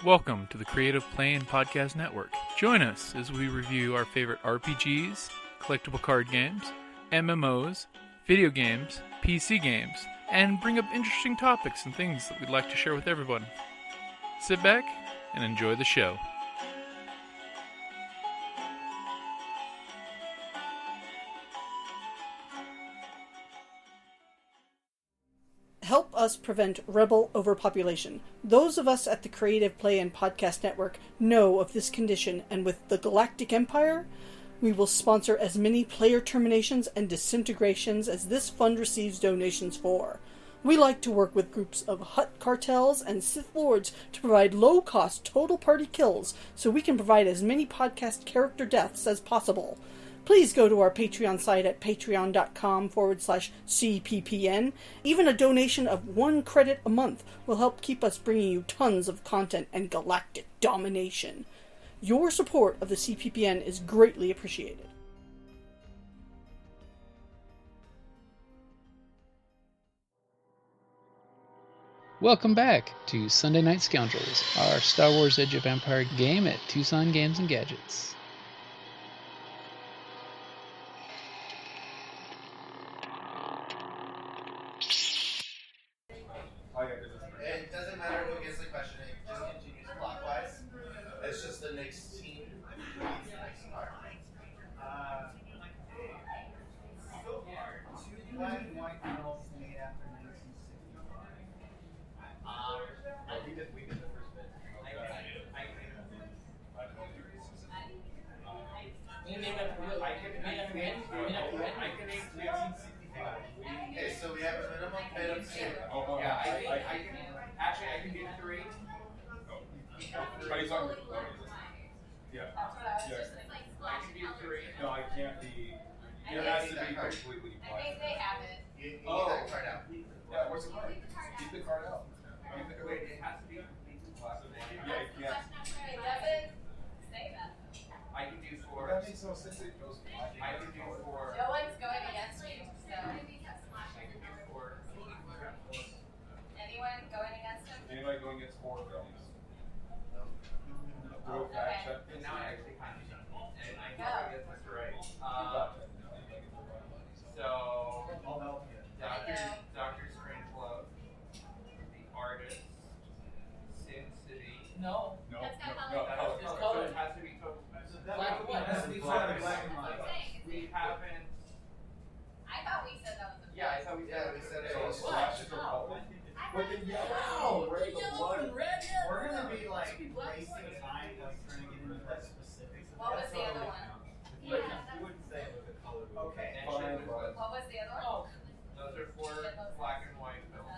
Welcome to the Creative Play and Podcast Network. Join us as we review our favorite RPGs, collectible card games, MMOs, video games, PC games, and bring up interesting topics and things that we'd like to share with everyone. Sit back and enjoy the show. Help us prevent rebel overpopulation. Those of us at the Creative Play and Podcast Network know of this condition, and with the Galactic Empire, we will sponsor as many player terminations and disintegrations as this fund receives donations for. We like to work with groups of Hutt cartels and Sith Lords to provide low-cost total party kills so we can provide as many podcast character deaths as possible. Please go to our Patreon site at patreon.com/CPPN. Even a donation of 1 credit a month will help keep us bringing you tons of content and galactic domination. Your support of the CPPN is greatly appreciated. Welcome back to Sunday Night Scoundrels, our Star Wars Age of Empire game at Tucson Games and Gadgets. It doesn't matter who gets the question, it just continues clockwise. It's just the next team leads the next card. Two black and white medals made after 1965. We did the first bit. Okay, so we have a minimum bid of 2. Yeah, I can do 3. But he's on. Yeah. That's what I was Yeah. just like. I can do 3. No, I can't be. It has to be completely I black. think they have it. You need that card out. Yeah, where's the card? Keep the card out. Wait, it has to be completely black. Yeah, it can't. It doesn't say that. I can do 4. That makes no sense. It goes black. I can do 4. No one's going against you, so. I can do 4. Anyone going against him? Anybody going against 4 films? Okay. And now I actually kind of and I Go. guess that's right. So I'll help you. Dr. Strangelove, the artist, Sin City. No. That's got No, color. It's so colored. it has to be total. Black and white. It has to be black and white. That's what I'm saying. We haven't. I thought we said that was the Yeah, I thought we said Yeah, we said it So was slash it or Wow. color. With the yellow, Wow, red, the yellow and red, yeah. We're gonna be like It's be black and wasting white. time like trying to get into like specifics. What was the other one? You wouldn't say what the color was. Okay. And shit was What was the other one? Oh, Those are 4 black and white films.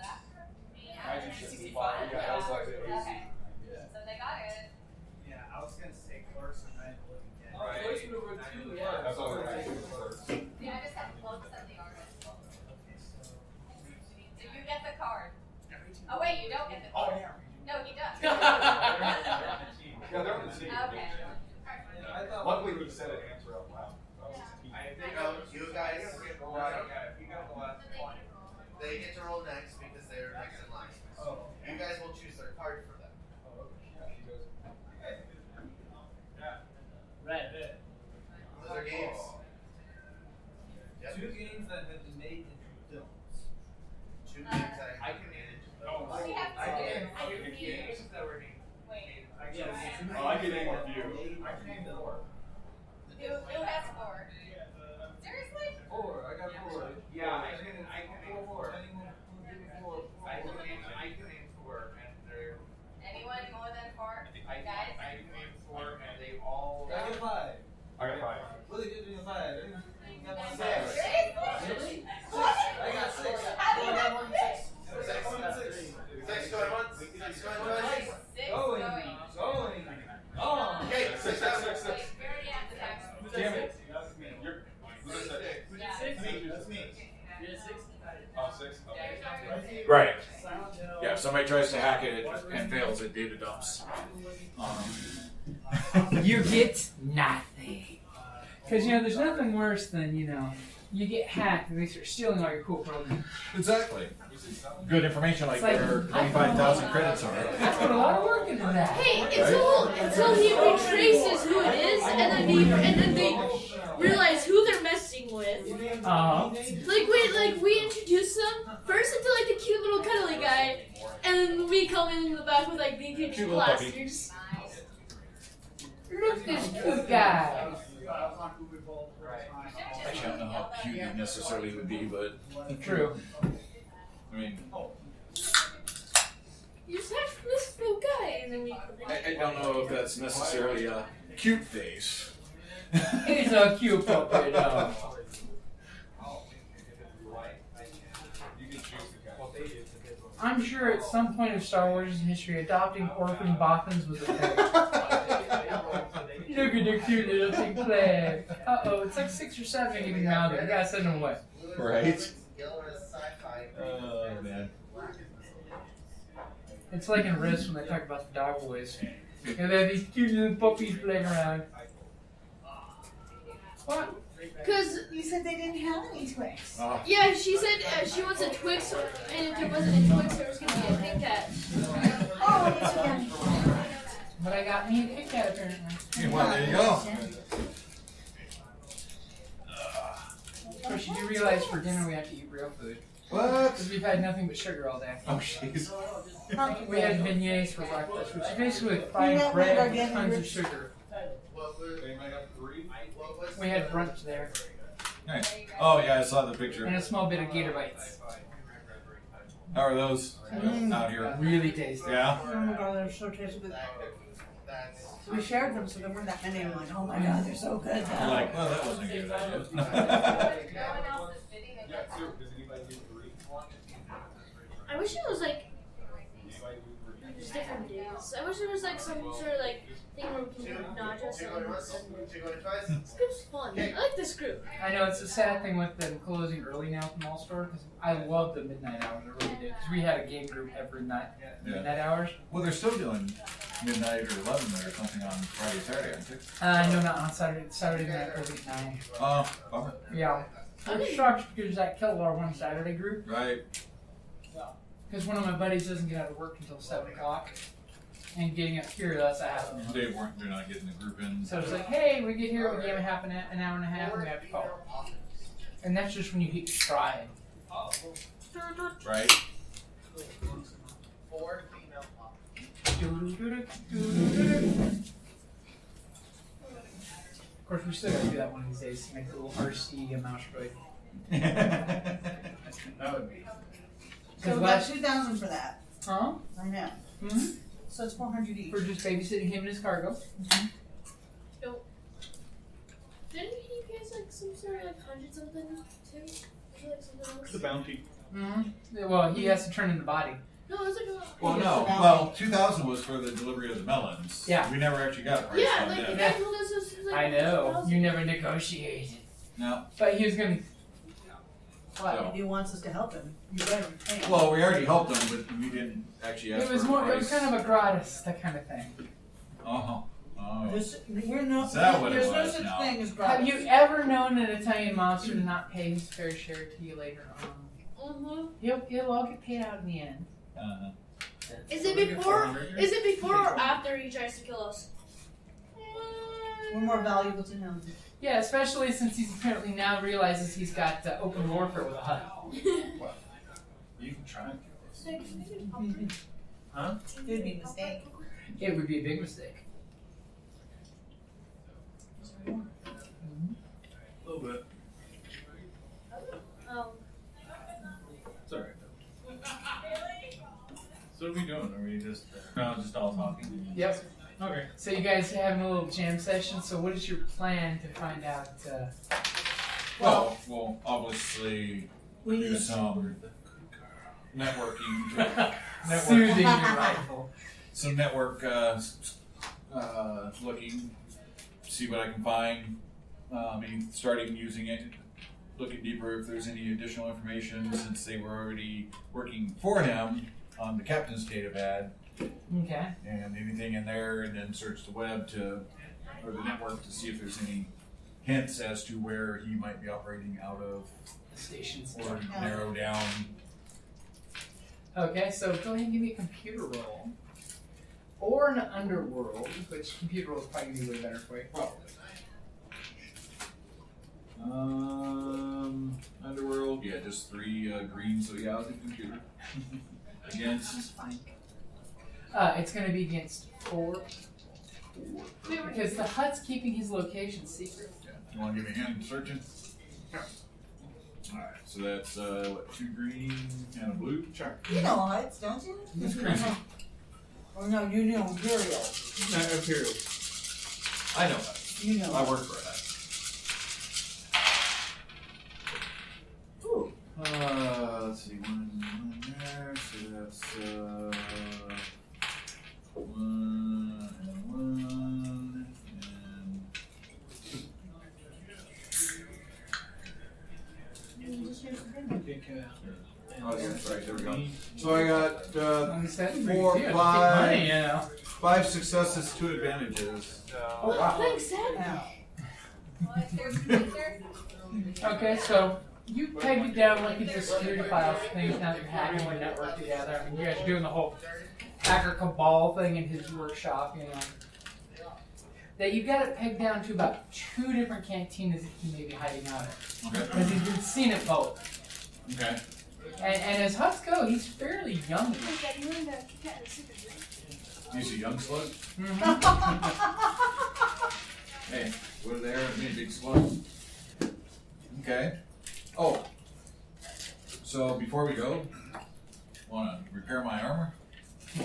1965. Yeah, that was like the Okay. Yeah. So they got it. Yeah, I was gonna say clerks and I didn't look again. Oh, Clerks were over 2, yeah. That's all I think was first. Yeah, I just had looks at the artist. Okay, so. Did you get the card? Oh wait, you don't get the Oh, card. yeah. No, he does. Yeah, they're on the team. Okay. I thought. Luckily, we said it answer out loud. I think you guys, Yeah, if you got the last one. they get to roll next because they're next in line. Oh. You guys will choose their card for them. Red. Those are games. Yep. 2 games that have been made into films. 2 games that I can manage. We have I to. can. I can see it. Games that were named. Wait. Yeah, Oh, I can name a few. I can name 4. Who has 4? Seriously? 4. I got 4. Yeah, I can name 4. Anyone who give me 4. I can name 4, and they're. Anyone more than 4? I Guys? can name 4, and they all. I got 5. I got 5. Really good doing 5. You got 1 Six. 6. Really? I got 6. How do you I have got 1 6? 6. 6 going once, 6 going twice. 6 Going. going. Going. Oh. Okay, 6 out. Wait, we already have the time. Damn it. That's me. You're. Who's that? Who did Yeah. 6? That's me. You did 6? Oh, 6. Okay. Right. Silent Hill. Yeah, if somebody tries to hack it and fails, it data dumps. You get nothing. Because, there's nothing worse than, you get hacked and they start stealing all your cool programs. Exactly. Good information like It's like- where 25,000 credits are. I put a lot of work into that. Hey, until he retraces who it is, and then they realize who they're messing with. Like we introduce them first into like the cute little cuddly guy, and then we come in the back with like the huge Cute little puppy. blasters. Look at this cute guy. Actually, I don't know how cute it necessarily would be, but True. I mean, You just have this little guy, and then we. I don't know if that's necessarily a cute face. He's a cute puppy dog. I'm sure at some point in Star Wars history, adopting orphan Bothans was a thing. Look at the cute little thing play. Uh-oh, it's like 6 or 7 even now. I gotta send them away. Right? Oh, man. It's like in Risk when they talk about the dog boys. And they have these cute little puppies playing around. What? Cause You said they didn't have any Twix. yeah, she said she wants a Twix, and if there wasn't a Twix, there was gonna be a Kit Kat. Oh, it's yummy. But I got me a Kit Kat apparently. Well, there you go. Of course, you do realize for dinner we have to eat real food. What? Because we've had nothing but sugar all day. Oh, jeez. We had beignets for breakfast, which is basically You fried know bread what with organic tons of ribs- sugar. They might have 3. We had brunch there. Nice. Oh, yeah, I saw the picture. And a small bit of Gator Bites. How are those out here? Really tasty. Yeah? Oh my god, they're so tasty. But we shared them, so there weren't that many. I'm like, oh my god, they're so good. You're like, well, that wasn't a good idea. No one else is bidding against I wish it was like just different days. I wish there was like some sort of like thing where we can do nachos and this group's fun. I like this group. I know it's a sad thing with them closing early now at the mall store because I love the midnight hours. I really did because we had a game group every night. Midnight hours. Well, they're still doing midnight or 11 or something on Friday, Saturday, aren't they? No, not on Saturday. Saturday night early at 9. Oh, bummer. Yeah. I'm shocked because that killed our one Saturday group. Right. Because one of my buddies doesn't get out of work until 7 o'clock. And getting up here, that's a half an hour. They're not getting the group in. So it's like, hey, we get here, we game an hour and a half, and we have to call. And that's just when you hit stride. Right? 4 female pop. Of course, we still gotta do that one of these days to make the little RC mouse droid. That would be. So we got 2,000 for that Huh? from him. Mm-hmm. So it's 400 each. For just babysitting him and his cargo. Didn't he pay us like some sort of like 100 something too? Was it like something else? bounty. Mm-hmm. Well, he has to turn in the body. No, it was like Well, no. Well, 2,000 was for the delivery of the melons. Yeah. We never actually got a price yeah, on like the that. guy told us it was like I know. 1,000. You never negotiated. No. But he was gonna. So. If he wants us to help him, you better pay him. Well, we already helped them, but we didn't actually ask It was for a more. price. It was kind of a gratis, that kind of thing. Uh-huh. Oh. There's that what it no was such now? thing as Have gratis. you ever known an Italian mobster to not pay his fair share to you later on? Mm-hmm. He'll all get paid out in the end. Uh-huh. Is it before? Is it before or after he tries to kill us? We're more valuable to him. Yeah, especially since he's apparently now realizes he's got open warfare with a HUD. You can try and kill us. Huh? It would be a mistake. It would be a big mistake. A little bit. It's alright. So what are we doing? Are we just all talking? Yep. Okay. So you guys are having a little jam session. So what is your plan to find out? Well, we'll obviously We do need some networking. Soothing your rifle. Some network looking, see what I can find. Maybe starting using it, looking deeper if there's any additional information since they were already working for him on the captain's data pad. Okay. And anything in there, and then search the web or the network to see if there's any hints as to where he might be operating out of, Stations. or narrow down. Okay, so go ahead and give me a computer roll. Or an underworld, which computer roll is probably going to be way better for you. Probably. Underworld, yeah, just 3 green, so yeah, I'll do computer. Against. It's going to be against 4. Because the hut's keeping his location secret. Yeah. You want to give me a hand searching? Yeah. Alright, so that's what, 2 green and a blue? Sure. You know Huts, don't you? That's crazy. Or no, you know Imperial. Imperial. I know that. You know. I work for that. Ooh. Let's see, one there, so that's 1 and 1 oh yeah, that's right, there we go. So I got 4, 5 successes, 2 advantages. Oh, wow. Thanks, Dad. Yeah. Okay, so you pegged it down like it's a security file thing now that you're hacking one network together. I mean, you guys are doing the whole hacker cabal thing in his workshop, you know. That you've got it pegged down to about 2 different cantinas that he may be hiding out in. Okay. Because he's been seen at both. Okay. And as Huts go, he's fairly young. He's a young slug? Mm-hmm. Hey, we're there, me big slug. Okay. Oh. So before we go, wanna repair my armor?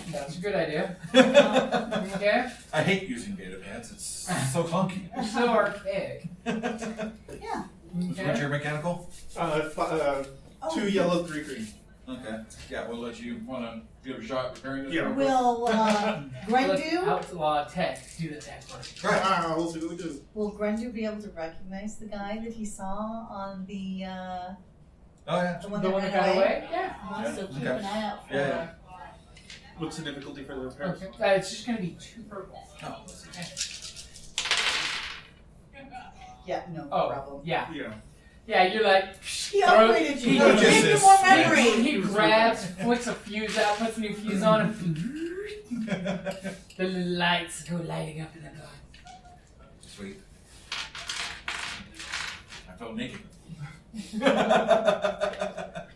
That's a good idea. I Okay? hate using data pads, it's so clunky. It's so archaic. Yeah. What's Okay? your mechanical? 2 yellow, 3 green. Okay. Yeah, we'll let you wanna give a shot repairing this. Yeah. real quick? Will Let's Grendu? outlaw tech. Do the tech work. Right. We'll see what we do. Will Grendu be able to recognize the guy that he saw on the Oh yeah. the one The that one ran that got away? away? Yeah. Uh-huh, Yeah, So keep okay. an eye out for. Yeah, What's the difficulty for the repairs? Okay. It's just going to be 2 purple. Oh. Yeah, no Oh, problem. yeah. Yeah. Yeah, you're like, He throw- upgraded he- you. No, He just gave you this. more memory. He grabs, flicks a fuse out, puts a new fuse on, and the lights go lighting up in the dark. Sweet. I felt naked.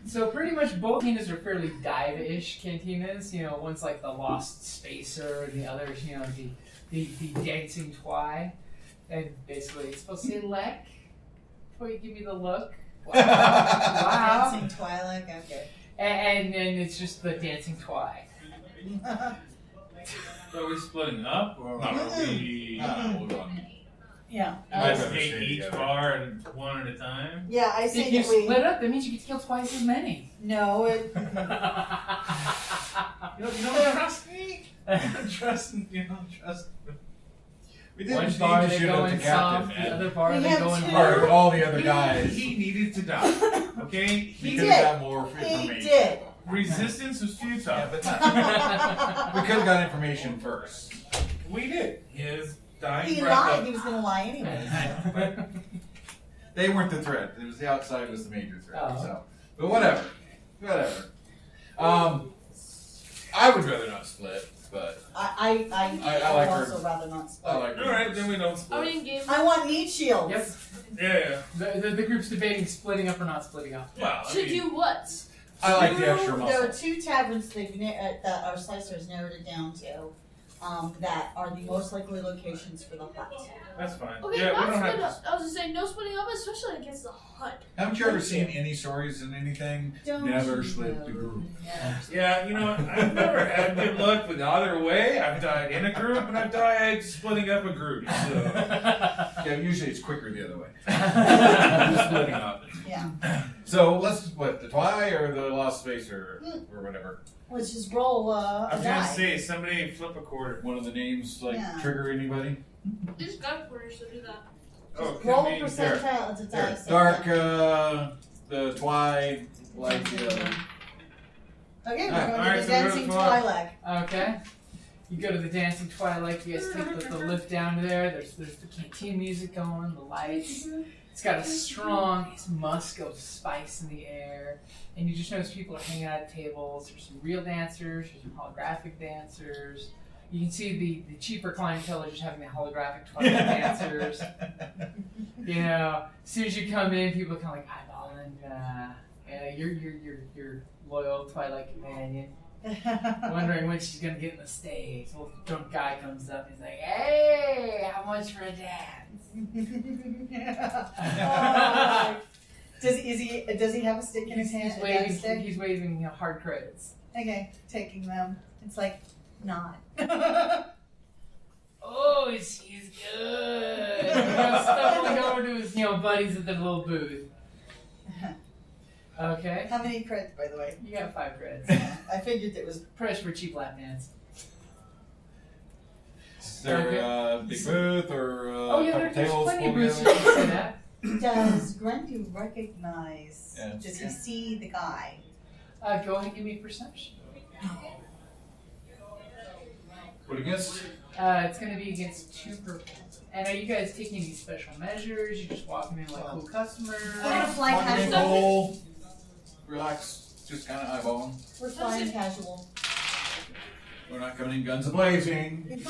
So pretty much both cantinas are fairly dive-ish cantinas. You know, one's like the Lost Spacer, and the other's, you know, the Dancing Twy. And basically, it's supposed to say Lek before you give me the look. Wow. Wow. Dancing Twilight, okay. And it's just the Dancing Twy. So are we splitting up, or are we We'll go on. Yeah. let's I'd rather take stay each together. bar and one at a time? Yeah, I say If you that we. split up, that means you get to kill twice as many. No, it. You don't trust me? You don't trust me? You don't trust me? We didn't One need bar to they shoot go at the in captain, soft, the man. other bar We they have go in two. Part hard. of all the other guys. He needed to die. Okay? He He could did. have got more He information. did. Resistance was futile. Yeah, but not, we could have got information first. We did. His dying He breath lied. of- He was going to lie anyway. They weren't the threat. It was the outside was the major threat. Oh. So, but whatever. I would rather not split, but I I like her. also rather not split. I like. Alright, then we don't Are split. we in game? I want meat shields. Yep. Yeah. The group's debating splitting up or not splitting up. Well, I To mean, do what? I like the extra There are muscle. 2 taverns that our slicers narrowed it down to that are the most likely locations for the hut. that's fine. Okay, Yeah, we not don't split have up. I was just saying, no splitting up, especially against the hut. Haven't you ever seen any stories in anything? Don't Never you split know? the group. Yeah. Yeah, you know what? I've never had good luck with either way. I've died in a group and I've died splitting up a group. So Yeah, usually it's quicker the other way. splitting up. Yeah. So let's split the Twy or the Lost Spacer or whatever. Let's just roll I a was gonna die. say somebody flip a quarter. One of the names like Yeah. trigger anybody. There's gun quarters, so do that. Oh, Just roll a can we- percentile. It's a die. There. so Dark, yeah. the Twy, like the other. Okay, we're Alright, going alright, to so the we're dancing gonna Twilight. Okay. You go to the Dancing Twilight, you guys take the lift down there, there's the canteen music going, the lights. It's got a strong musk of spice in the air. And you just notice people are hanging out at tables. There's some real dancers, there's some holographic dancers. You can see the cheaper clientele are just having the holographic Twilight dancers. You know, as soon as you come in, people are kind of like eyeballing your loyal Twilight companion. Wondering when she's gonna get in the stage. A little drunk guy comes up and he's like, "Hey, how much for a dance?" Does he have a stick in his hand? He's waving hard credits. Okay, taking them. It's like not. Oh, he's good. Stumbling over to his buddies at the little booth. Okay. How many creds, by the way? You got 5 creds. I figured it was price for a cheap lap dance. Is there a big booth or a couple there's tables? plenty of booths you can sit at. Does Grendu recognize? Yeah. Does he see the guy? Go ahead and give me perception. What against? It's going to be against 2 per. And are you guys taking any special measures? You're just walking in like cool customers? We're gonna fly Walking in casual. cool, relax, just kind of eyeballing. We're flying casual. We're not coming in guns a-blazing.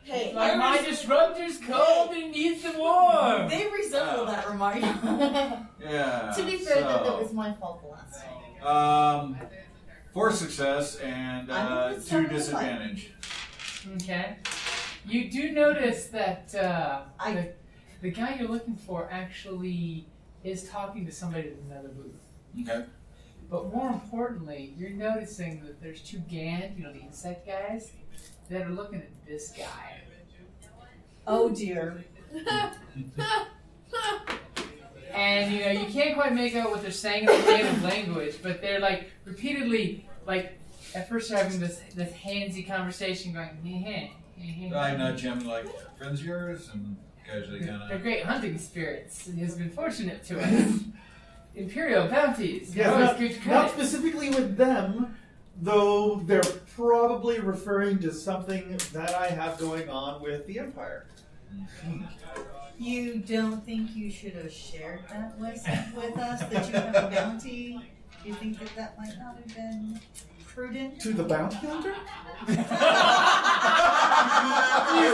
Hey, Like my disruptor's cold and needs the warm. They resemble that remark. Yeah. To be fair, that was my fault the last time. 4 success and 2 disadvantage. Okay. You do notice that the guy you're looking for actually is talking to somebody in another booth. Okay. But more importantly, you're noticing that there's 2 Gand, the insect guys, that are looking at this guy. Oh dear. And you can't quite make out what they're saying in the native language, but they're like repeatedly, like at first they're having this handsy conversation going, I nudge him like, friends of yours? And casually kind They're of. great hunting spirits. He has been fortunate to us. Imperial bounties. Yeah, Always not, good not credit. specifically with them, though they're probably referring to something that I have going on with the Empire. You don't think you should have shared that with us, that you have a bounty? Do you think that might not have been prudent? To the bounty hunter? He's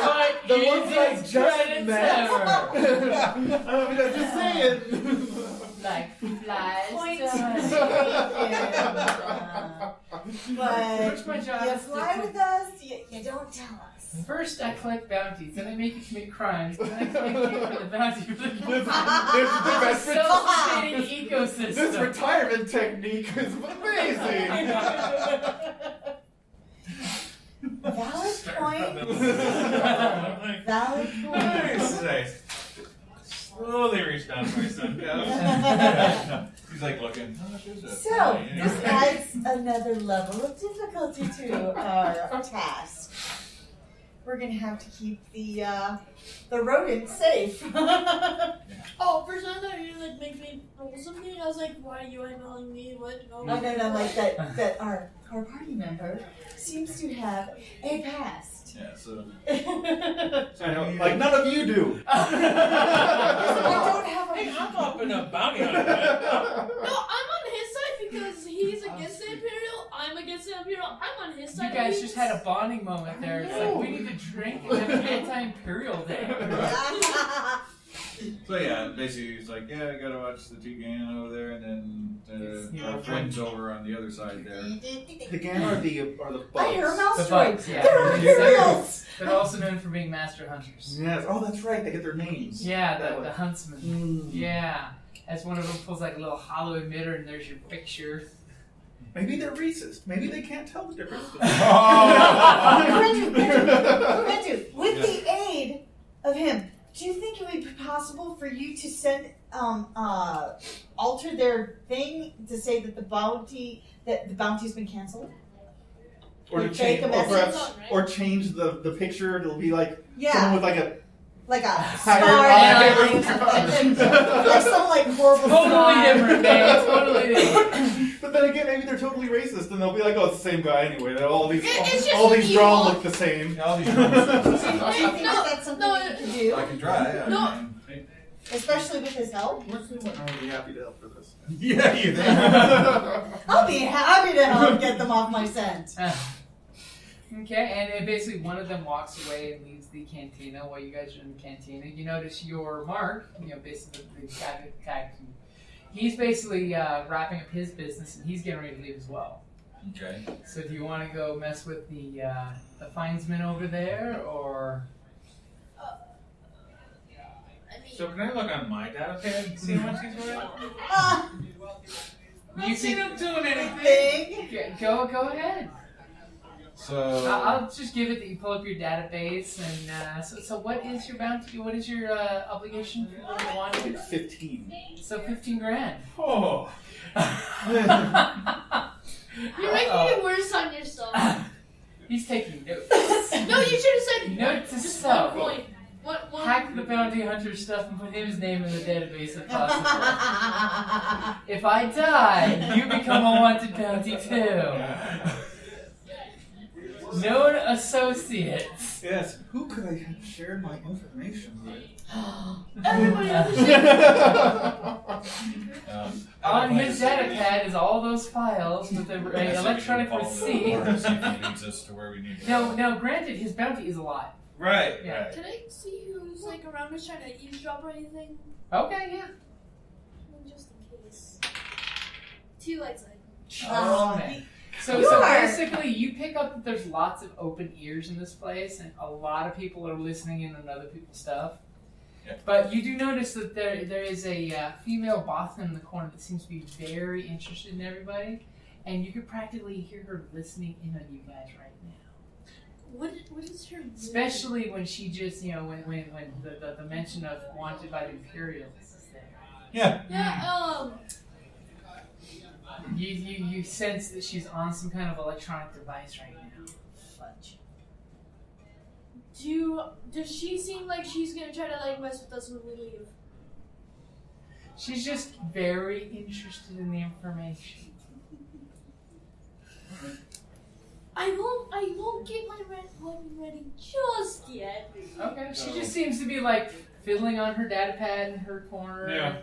like, The ones I easiest just credits met. ever. I mean, I'm just saying. Like flies. Point to honey. But What's my job? you is to- fly with us, you don't tell us. First, I collect bounties, then I make you commit crimes, then I collect you for the bounty. This It's a self-sustaining ecosystem. This retirement technique is amazing. Valid point. Valid point. Nice. Slowly reach down for my son. He's like looking. How much is it? So, this adds another level of difficulty to our task. We're gonna have to keep the rodent safe. Oh, for some reason you make me roll something. I was like, why are you eyeballing me? What? Oh, No, like that our party member seems to have a past. Yeah, so. I know, like none of you do. I don't have Hey, a I'm popping up bounty hunter. No, I'm on his side because he's against the Imperial. I'm against the Imperial. I'm on his side. You guys just had a bonding moment there. It's like, we need to drink and have an anti-imperial day. So yeah, basically he's like, yeah, I gotta watch the 2 Gan over there, and then our friends over on the other side there. The Gan are the bugs. I hear a mouse The droid. bugs, yeah. They're Imperials. They're also known for being master hunters. Yes. Oh, that's right. They get their names. Yeah, That the way. huntsman. Mm. Yeah. As one of them pulls like a little hollow emitter and there's your picture. Maybe they're racist. Maybe they can't tell the difference. Rendu, with the aid of him, do you think it would be possible for you to send alter their thing to say that the bounty's been canceled? Or to Like change, fake a or perhaps, message? or change the picture. It'll be like Yeah. someone with like a Like a Higher star eye. line. Like some like horrible Totally star. different, man. Totally different. But then again, maybe they're totally racist, and they'll be like, "Oh, it's the same guy anyway." That all these It's just all these evil. drawn look the same. All these Do you think that's something no, you can do? I can try. No. I mean, Especially with his help? I would be happy to help for this. yeah, you think? I'll be happy to help get them off my scent. Okay, and then basically one of them walks away and leaves the cantina while you guys are in the cantina. You notice your Mark, basically the guy he's basically wrapping up his business and he's getting ready to leave as well. Okay. So do you want to go mess with the finesman over there, or? So can I look on my data pad and see how much he's worth? You Not seen can him doing anything. go ahead. So I'll just give it that you pull up your database and so what is your bounty? What is your obligation for what you want? 15. So 15 grand. Oh. You're making it worse on yourself. He's taking notes. No, you should have said Note to just self. 1 point. One. Hack the bounty hunter stuff and put his name in the database if possible. If I die, you become a wanted bounty too. Known associates. Yes. Who could I have shared my information with? Everybody On his data pad is all those files with the electronic receipt. To see if he leads us to where we need to go. No, granted, his bounty is alive. Right. Yeah. Right. Can I see who's like around us trying to eavesdrop or anything? Okay, yeah. Just in case. 2 lights like. Oh, man. So basically, you pick up that there's lots of open ears in this place, and a lot of people are listening in on other people's stuff. Yeah. But you do notice that there is a female bothman in the corner that seems to be very interested in everybody, and you could practically hear her listening in on you guys right now. What is her name? Especially when she just, when the mention of wanted by the Imperials is there. Yeah. Yeah, You sense that she's on some kind of electronic device right now. Fudge. Does she seem like she's gonna try to like mess with us when we leave? She's just very interested in the information. I won't get my weapon ready just yet. Okay. She just seems to be like fiddling on her data pad in her corner. Yeah.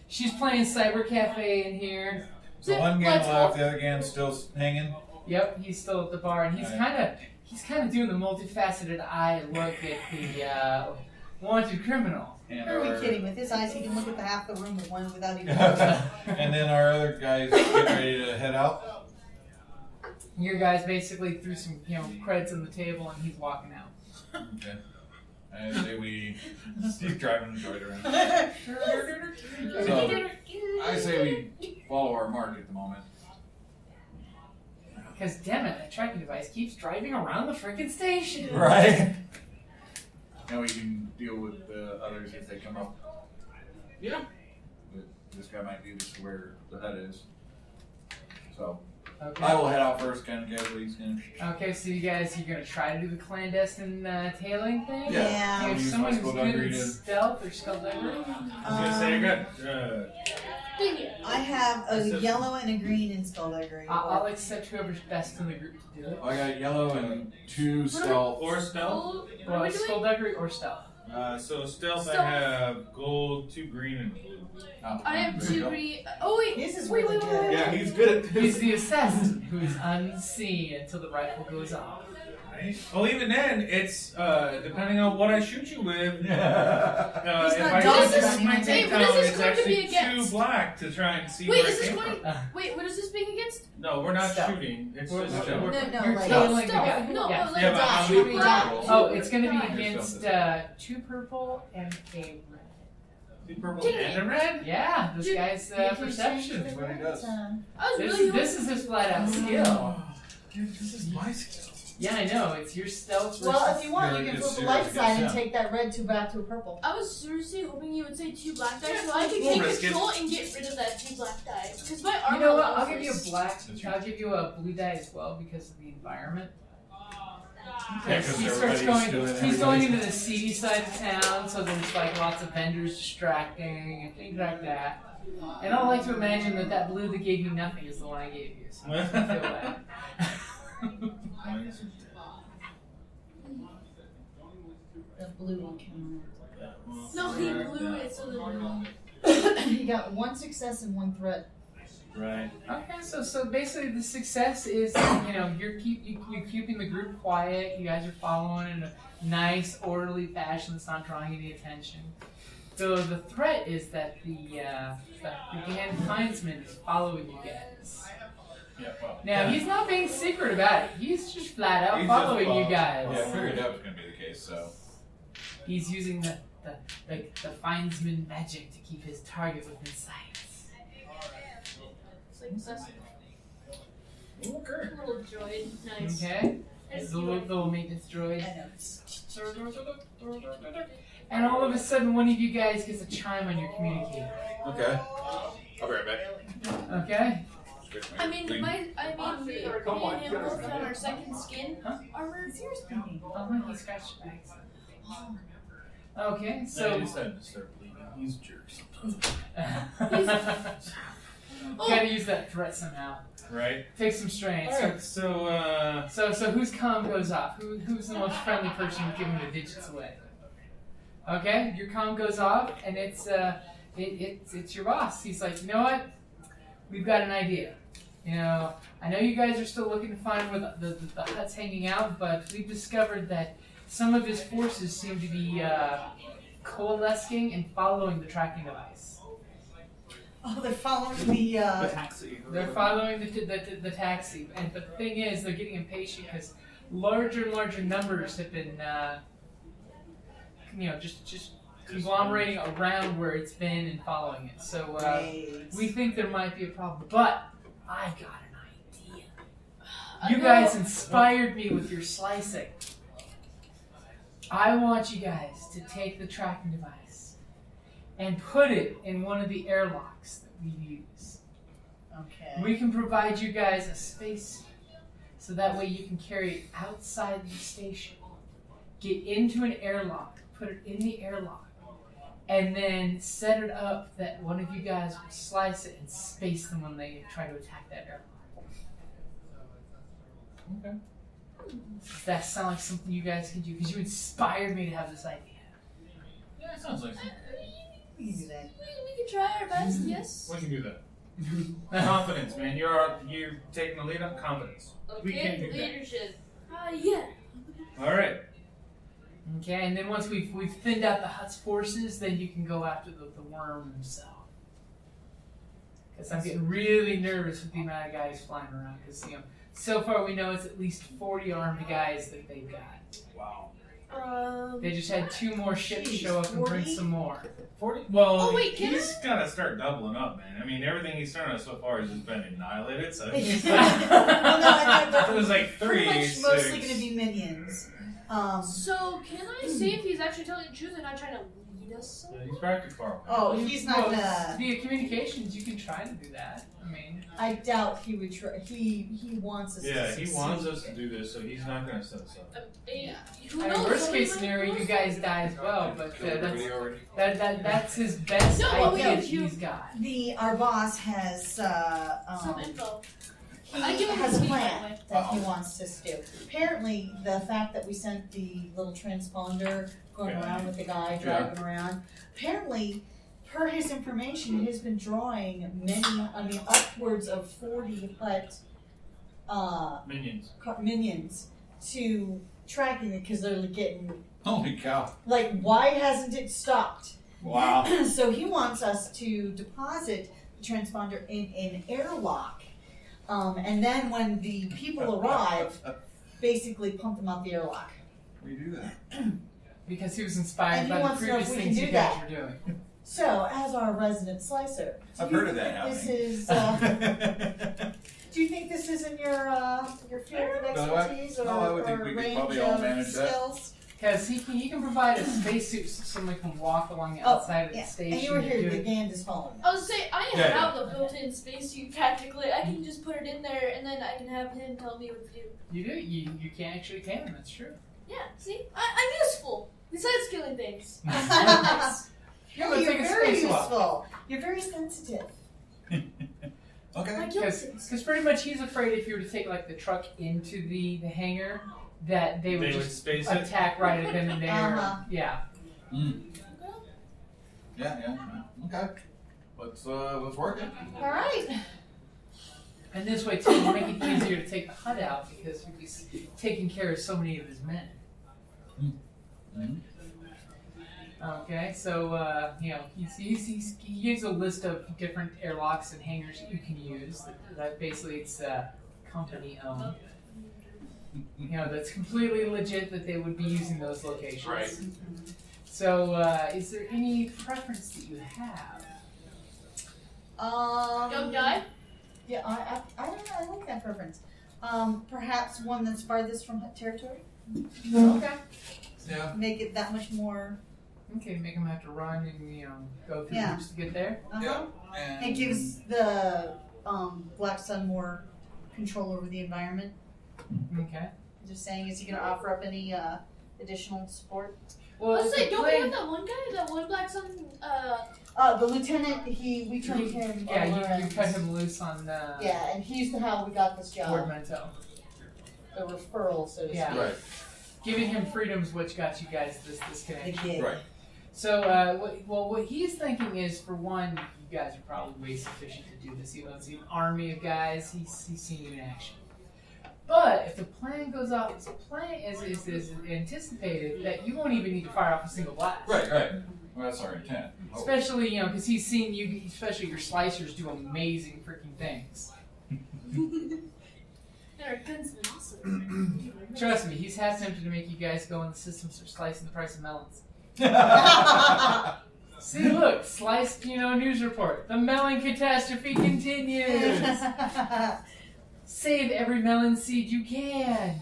She's playing Cyber Cafe in here. So one gang left, the other gang's still hanging. Yep, he's still at the bar, and he's kind of doing the multifaceted eye look at the wanted criminal. And Who are we kidding? With his eyes, he can look at the half the room with one without even. and then our other guys get ready to head out. Your guys basically threw some credits on the table, and he's walking out. Okay. I say he's driving the droid around. So, I say we follow our mark at the moment. Because damn it, that tracking device keeps driving around the frickin' station. Right. Now we can deal with the others if they come up. Yeah. But this guy might lead us to where the hut is. So, Okay. I will head out first, kind of casually. Okay, so you're gonna try to do the clandestine tailing thing? Yeah. Do you have Use someone my who's skullduggery good at to- stealth or skullduggery? I was gonna say I got. Dang it. I have a yellow and a green in skullduggery. I'll accept whoever's best in the group to do it. I got yellow and 2 stealth. Or stealth. What are Well, we doing? skullduggery or stealth. So stealth, Stealth. I have gold, 2 green, and blue. Oh, I have there you 2 go. green. Oh wait, This is wait, really wait, good. wait, Yeah, wait. he's good at He's this. the assassin who's unseen until the rifle goes off. Right? Well, even then, it's depending on what I shoot you with. He's If not I dodging shoot on my you. Wait, what is takedown, this it's going to be actually against? 2 black to try and see Wait, where is it this came going? from. Wait, what is this being against? No, we're not Stealth. shooting. It's We're- just we're- No, You're like tailing the stealth. guy. No, Yeah. like Yeah, but dodge. I'm- We dodge. Oh, it's gonna be Dodge. against 2 purple and a red. 2 purple Dang and a red? Yeah, this Dude, guy's perception. That's what he does. I was This, really this is his flat out skill. Dude, this is my skill. Yeah, I know. It's your stealth. Well, versus- if you want, Yeah, you can it's flip the serious light side and against him. take that red 2 back to a purple. I was seriously hoping you would say 2 black dice so I could We'll take risk it. control and get rid of that 2 black die. Because my armor You know what? level I'll give you a is- black. I'll give you a blue die as well because of the environment. Because 'cause he starts everybody's going, doing he's going into everything. the seedy side of town, so there's like lots of vendors distracting and things like that. And I like to imagine that blue that gave you nothing is the one I gave you, so I feel bad. The blue one came No, he blew it so the on. He got 1 success and 1 threat. Right. Okay, so basically the success is, you're keeping the group quiet. You guys are following in a nice, orderly fashion that's not drawing any attention. So the threat is that the Grand Findsman is following you guys. Yeah, well. Now he's not being secret about it. He's just flat out He's following just you guys. Yeah, I figured that was going to be the case, so. He's using the Findsman magic to keep his target within sight. It's like Cecil. Okay. Little droid. Nice. Okay? Nice. The little maintenance droid. And all of a sudden, one of you guys gets a chime on your communicator. Okay. I'll be right back. Okay? I mean, me and him both found our second skin armor. It's yours, Penny. Oh, he scratched your back. Okay, so. I decided to start bleeding. He's a jerk sometimes. Gotta use that threat somehow. Right? Take some strain. Alright, So whose comm goes off? Who's the most friendly person giving the digits away? Okay, your comm goes off, and it's your boss. He's like, you know what? We've got an idea. I know you guys are still looking to find where the hut's hanging out, but we've discovered that some of his forces seem to be coalescing and following the tracking device. Oh, they're following the taxi. They're following the taxi, but the thing is, they're getting impatient because larger and larger numbers have been, just conglomerating around where it's been and following it. So we think there might be a problem, but I got an idea. You guys inspired me with your slicing. I want you guys to take the tracking device and put it in one of the airlocks that we use. Okay. We can provide you guys a space so that way you can carry it outside the station. Get into an airlock, put it in the airlock, and then set it up that one of you guys will slice it and space them when they try to attack that airlock. Okay. Does that sound like something you guys can do? Because you inspired me to have this idea. Yeah, it sounds like something. We can do that. We can try our best, yes. We can do that. Confidence, man. You're taking the lead on confidence. We can Okay, do that. leadership. Yeah. All right. Okay, and then once we've thinned out the hut's forces, then you can go after the worm himself. Because I'm getting really nervous with the amount of guys flying around. Because so far we know it's at least 40 armed guys that they've got. Wow. They just had 2 more ships show up and bring 40? some more. 40? Well, Oh, wait, can he's got to start doubling up, man. I mean, everything he's started on so far has just been annihilated. So Well, no, I thought it was like pretty 3, much 6. mostly going to be minions. So, can I see if he's actually telling the truth and not trying to lead us Yeah, somewhere? he's practically far. Oh, he's not Well, gonna. via communications, you can try to do that. I mean, I doubt he would try. He wants us to Yeah, succeed. he wants us to do this, so he's not going to set us up. Who I mean, knows? worst Somebody case might scenario, know you guys die as well. But That's that's his best No, well, idea yeah, that he's got. Our boss has some info. I he give him has a the plan speed, that he wants us to do. Apparently, the fact that we sent the little transponder going Yeah. around with the guy driving around, apparently, per his information, he has been drawing upwards of 40 Minions. minions to tracking it because they're getting, Holy cow. like, why hasn't it stopped? Wow. So he wants us to deposit the transponder in an airlock. And then when the people arrive, basically pump them out the airlock. We do that. Because he was inspired And he by the wants to know if previous we things can you do guys that. were doing. So, as our resident slicer, do I've you heard of think that this happening. is, do you think this is in your field of No, expertise I would think or we could range probably all of manage that. skills? Because he can provide a spacesuit so someone can walk along the outside of the station. And you were here, do the it. hand is falling. I was saying, I Yeah. have the built-in spacesuit practically. I can just put it in there, and then I can have him tell me what to do. You do? You can actually can, that's true. Yeah, see? I'm useful. Besides killing things. Yeah, let's You're take a very space walk. useful. You're very sensitive. Okay. Because pretty much he's afraid if you were to take like the truck into the hangar, that they would They would just space it? attack right at then and there. Uh-huh. Yeah. Yeah. Okay. Let's work it. All right. And this way too, it'll make it easier to take the hut out because he'll be taking care of so many of his men. Okay, so he gives a list of different airlocks and hangars that you can use. That basically it's company owned. That's completely legit that they would be using those locations. Right. So, is there any preference that you have? Don't die? Yeah, I don't know. I like that preference. Perhaps one that's farthest from territory. Okay. Yeah. Make it that much more. Okay, make them have to run and go through Yeah. hoops to get there. Uh-huh. And It gives the Black Sun more control over the environment. Okay. Just saying, is he going to offer up any additional support? Well, Let's say, the don't we plan- have that one guy, that one Black Sun, The lieutenant, we turned him over. Yeah, you and- cut him loose on the Yeah, and he's how we got this job. Portmanteau. The referral, so to Yeah. speak. Right. Giving him freedom's what got you guys this The connection. gig. Right. So, what he's thinking is, for one, you guys are probably way sufficient to do this. He owns an army of guys. He's seen you in action. But if the plan goes off as is anticipated, that you won't even need to fire off a single blast. Right. Well, that's our intent. Oh. Especially, because he's seen you, especially your slicers, do amazing freaking things. our gunsmen also. Trust me, he's half tempted to make you guys go in the systems for slicing the price of melons. See, look, sliced, news report. The melon catastrophe continues. Save every melon seed you can.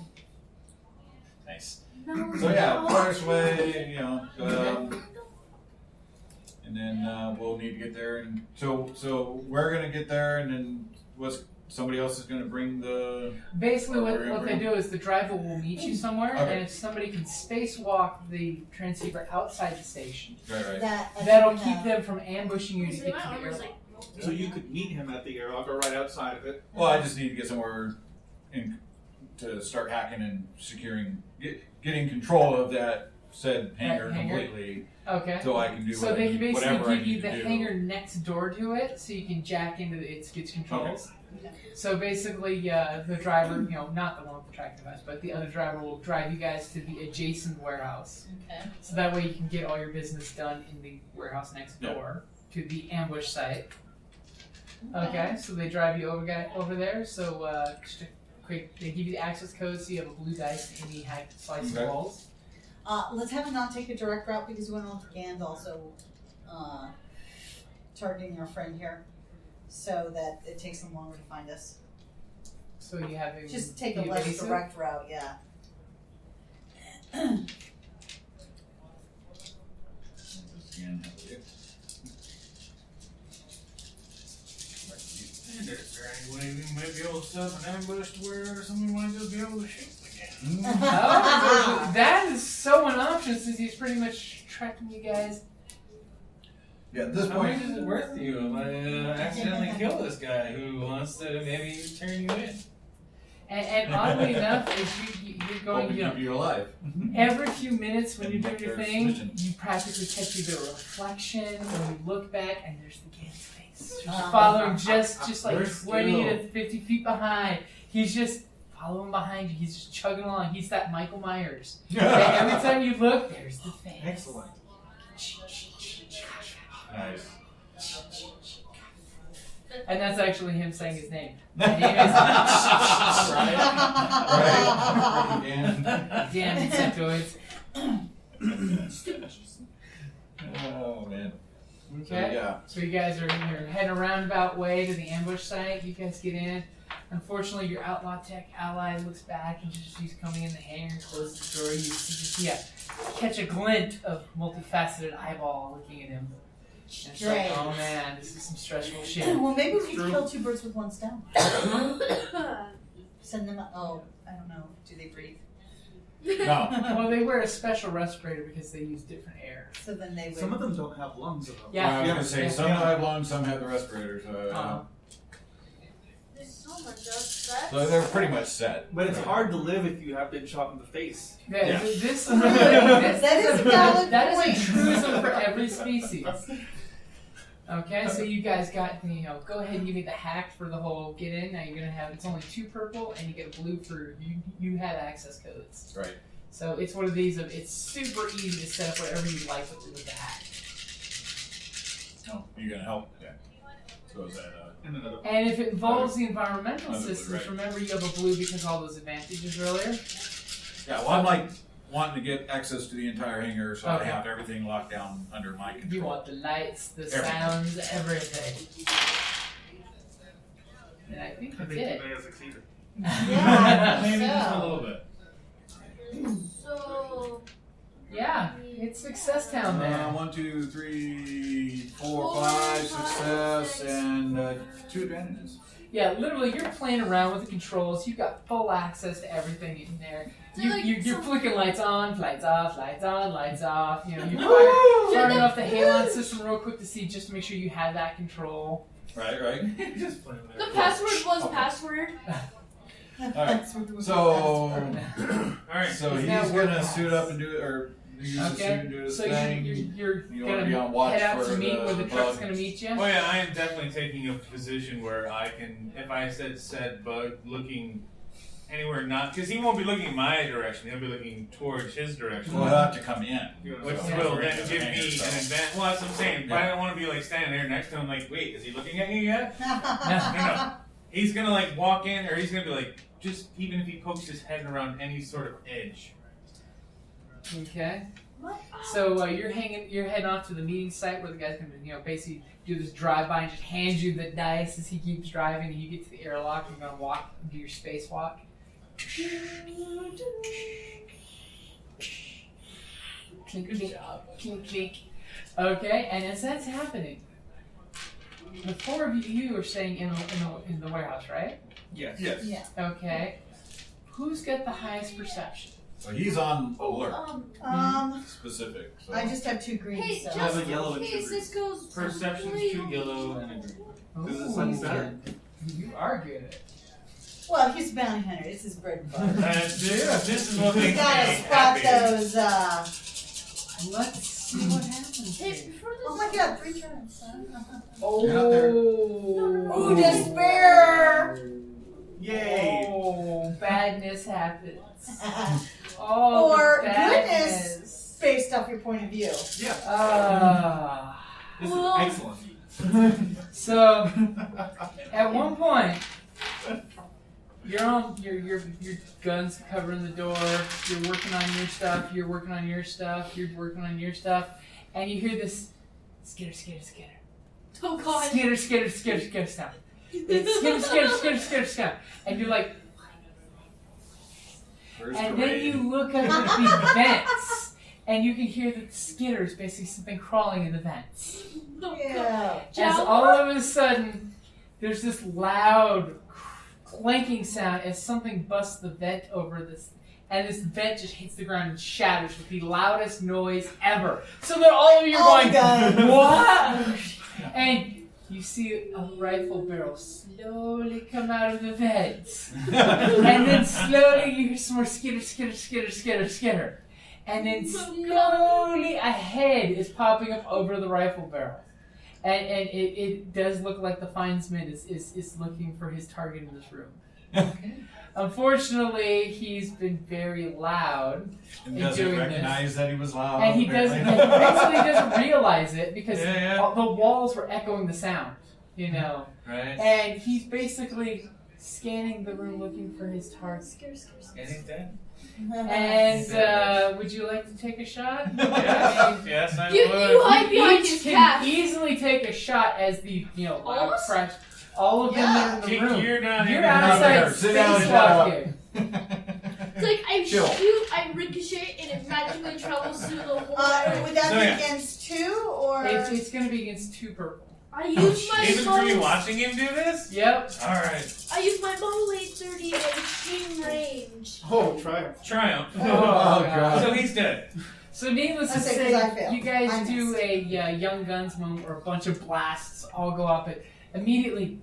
Nice. No, So yeah, no. Forest Way, and then we'll need to get there, and so we're gonna get there, and then somebody else is gonna bring the. Basically, Or what we're gonna they bring- do is the driver will meet you somewhere, Okay. and if somebody can spacewalk the transceiver outside the station, Right. that'll keep them from ambushing you to So get my to the armor's airlock. like, So you could meet him at the airlock or right outside of it. Well, I just need to get somewhere to start hacking and securing, getting control of that said hangar hangar? completely, Okay. so I can do So they can basically whatever I give you need the to do. hangar next door to it, so you can jack into its controls. So basically, the driver, not the one with the tracking device, but the other driver will drive you guys to the adjacent warehouse. Okay. So that way you can get all your business done in the warehouse next Yeah. door to the ambush site. Okay, so they drive you over there. So quick, they give you the access code, so you have a blue dice in the hack slice Okay. walls. Let's have him not take a direct route because we went on to Gand also targeting our friend here, so that it takes them longer to find us. So you have him Just take a be less evasive. direct route, yeah. Is there any way we might be able to set up an ambush to where someone might just be able to shoot again? Oh, that is so an option since he's pretty much tracking you guys. Yeah, at this How much point, is it worth to you if I accidentally kill this guy who wants to maybe turn you in? And oddly enough, if you're going, hope to keep you alive. every few minutes when you're doing your There's thing, vision. you practically catch either a reflection when you look back, and there's the kid's face. Just Uh-huh. following, just like There's waiting skill. at 50 feet behind. He's just following behind you. He's just chugging along. He's that Michael Myers. And every time you look, there's the face. Excellent. Nice. And that's actually him saying his name. My name is Right. Again. Damn insectoids. Oh man. Okay. So, yeah. So you guys are heading a roundabout way to the ambush site. You guys get in. Unfortunately, your outlaw tech ally looks back and just she's coming in the hangar and closes the door. You see catch a glint of multifaceted eyeball looking at him. And it's like, oh man, this is some stressful shit. Well, maybe we can kill 2 birds with 1 stone. Send them. Oh, I don't know. Do they breathe? No. Well, they wear a special respirator because they use different air. So then they would. Some of them don't have lungs. Yeah. I was gonna say some have lungs, some have the respirators. There's so much of So they're pretty much set. But it's hard to live if you have been shot in the face. Yeah. This That is a valid that is point. a truism for every species. Okay, so you guys got go ahead and give me the hack for the whole get in. Now you're gonna have it's only 2 purple and you get a blue for you have access codes. Right. So it's one of these it's super easy to set up whatever you like with the hack. Oh, you're gonna help? Yeah. So is that And if it involves the environmental another blue, systems, right. remember you have a blue because all those advantages earlier. Yeah, well, I'm like wanting to get access to the entire hangar, so Okay. I have everything locked down under my control. You want the lights, the Everything. sounds, everything. And I think that's it. may have succeeded. Yeah, Maybe so. just a little bit. So. Yeah, it's Success Town there. 1, 2, 3, 4, 4, 5 5, success 6. and 2 advantages. Yeah, literally, you're playing around with the controls. You've got full access to everything in there. You're flicking lights on, lights off, lights on, lights off. You're firing off the halon system real quick to see just to make sure you have that control. Right. Just playing with The it. password was password. Alright, so Alright. so He's he's now working gonna on suit it. up and do it, or use the suit and do his so thing. you're You wanna be on gonna watch head out for to meet where the the truck's bug. gonna meet you. Oh yeah, I am definitely taking a position where I can, if I said bug, looking anywhere not, because he won't be looking my direction, he'll be looking towards his direction. We'll have to come in. Which So will we're then into give the me hangar, an so. advantage. Well, that's what I'm saying. But I don't want to be like standing there next to him, like, wait, is he looking at you yet? No. He's gonna like walk in, or he's gonna be like, just even if he pokes his head around any sort of edge. Okay. So you're heading off to the meeting site where the guy's gonna, basically do this drive-by and just hand you the dice as he keeps driving, and you get to the airlock. And you're gonna walk, do your spacewalk. Clink, clink, clink, clink. Okay, and as that's happening, the 4 of you are staying in the warehouse, right? Yes. Yeah. Okay. Who's got the highest perception? So he's on alert. Specific. So. I just have 2 greens. Hey, so. just a yellow in and 2 case this goes. Perception's completely 2 yellow and a green. Does it sound better? You are good at it. Well, he's a bounty hunter. This is bread and butter. This is what You makes gotta me spot happy. those. Let's see what happens. Hey, here. before this. Oh my God, 3 turns. Oh, despair! Yay! Oh, badness happens. Oh, Or the badness. goodness, based off your point of view. Yeah. This is Well- excellent. So, at one point, you're on your guns covering the door. You're working on your stuff. You're working on your stuff. You're working on your stuff, and you hear this skitter, skitter, skitter. Oh God. Skitter, skitter, skitter, skitter sound. It's skitter, skitter, skitter, skitter sound, and you're like. Where's And the then raid? you look up at the vents, and you can hear that the skitters basically something crawling in the vents. Yeah. As all of a sudden, there's this loud clanking sound as something busts the vent over this, and this vent just hits the ground and shatters with the loudest noise ever. So that all of you are going, God. what? And you see a rifle barrel slowly come out of the vents. And then slowly you hear some more skitter, skitter, skitter, skitter, skitter. And then slowly a head is popping up over the rifle barrel. And it does look like the Finesman is looking for his target in this room. Unfortunately, he's been very loud And in doesn't doing recognize that he was loud. and he doesn't. He apparently. basically doesn't realize it because Yeah. all the walls were echoing the sound, Right. And he's basically scanning the room looking for his target. And he's dead. And would you like to take a shot? Yes, I You would. hide behind Each his can cap. easily take a shot as the All of loud us? crash. all of them Yeah. that are in the Kick room. you're down You're here. outside Sit down, spacewalking. It's like I Chill. shoot, I ricochet, and it magically travels through the whole area. Would that So, be yeah. against 2 or? It's going to be against 2 purple. I use my Even for you bow. watching him do this? Yep. Alright. I use my bow weight 30 at extreme range. Oh, triumph. Triumph. Oh, God. So he's dead. So needless to I say, 'cause say, I failed. you guys I do missed. a Young Guns moment where a bunch of blasts all go up. But immediately,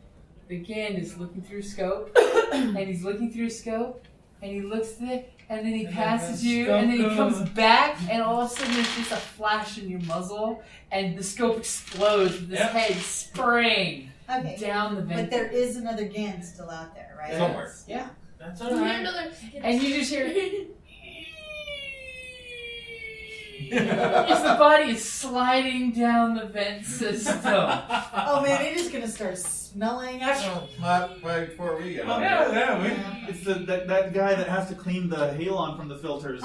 the Gand is looking through a scope, and he's looking through a scope, and he looks at it, and then he passes you, and then he comes back, and all of a sudden there's just a flash in your muzzle, and the scope explodes with his head spraying Okay. down the vent. But there is another Gan still out there, right? Somewhere. Yeah. That's You hear alright. another. And you just hear. As the body is sliding down the vent system. Oh man, it is gonna start smelling. Not before we get Oh, on. yeah. It's that guy that has to clean the halon from the filters.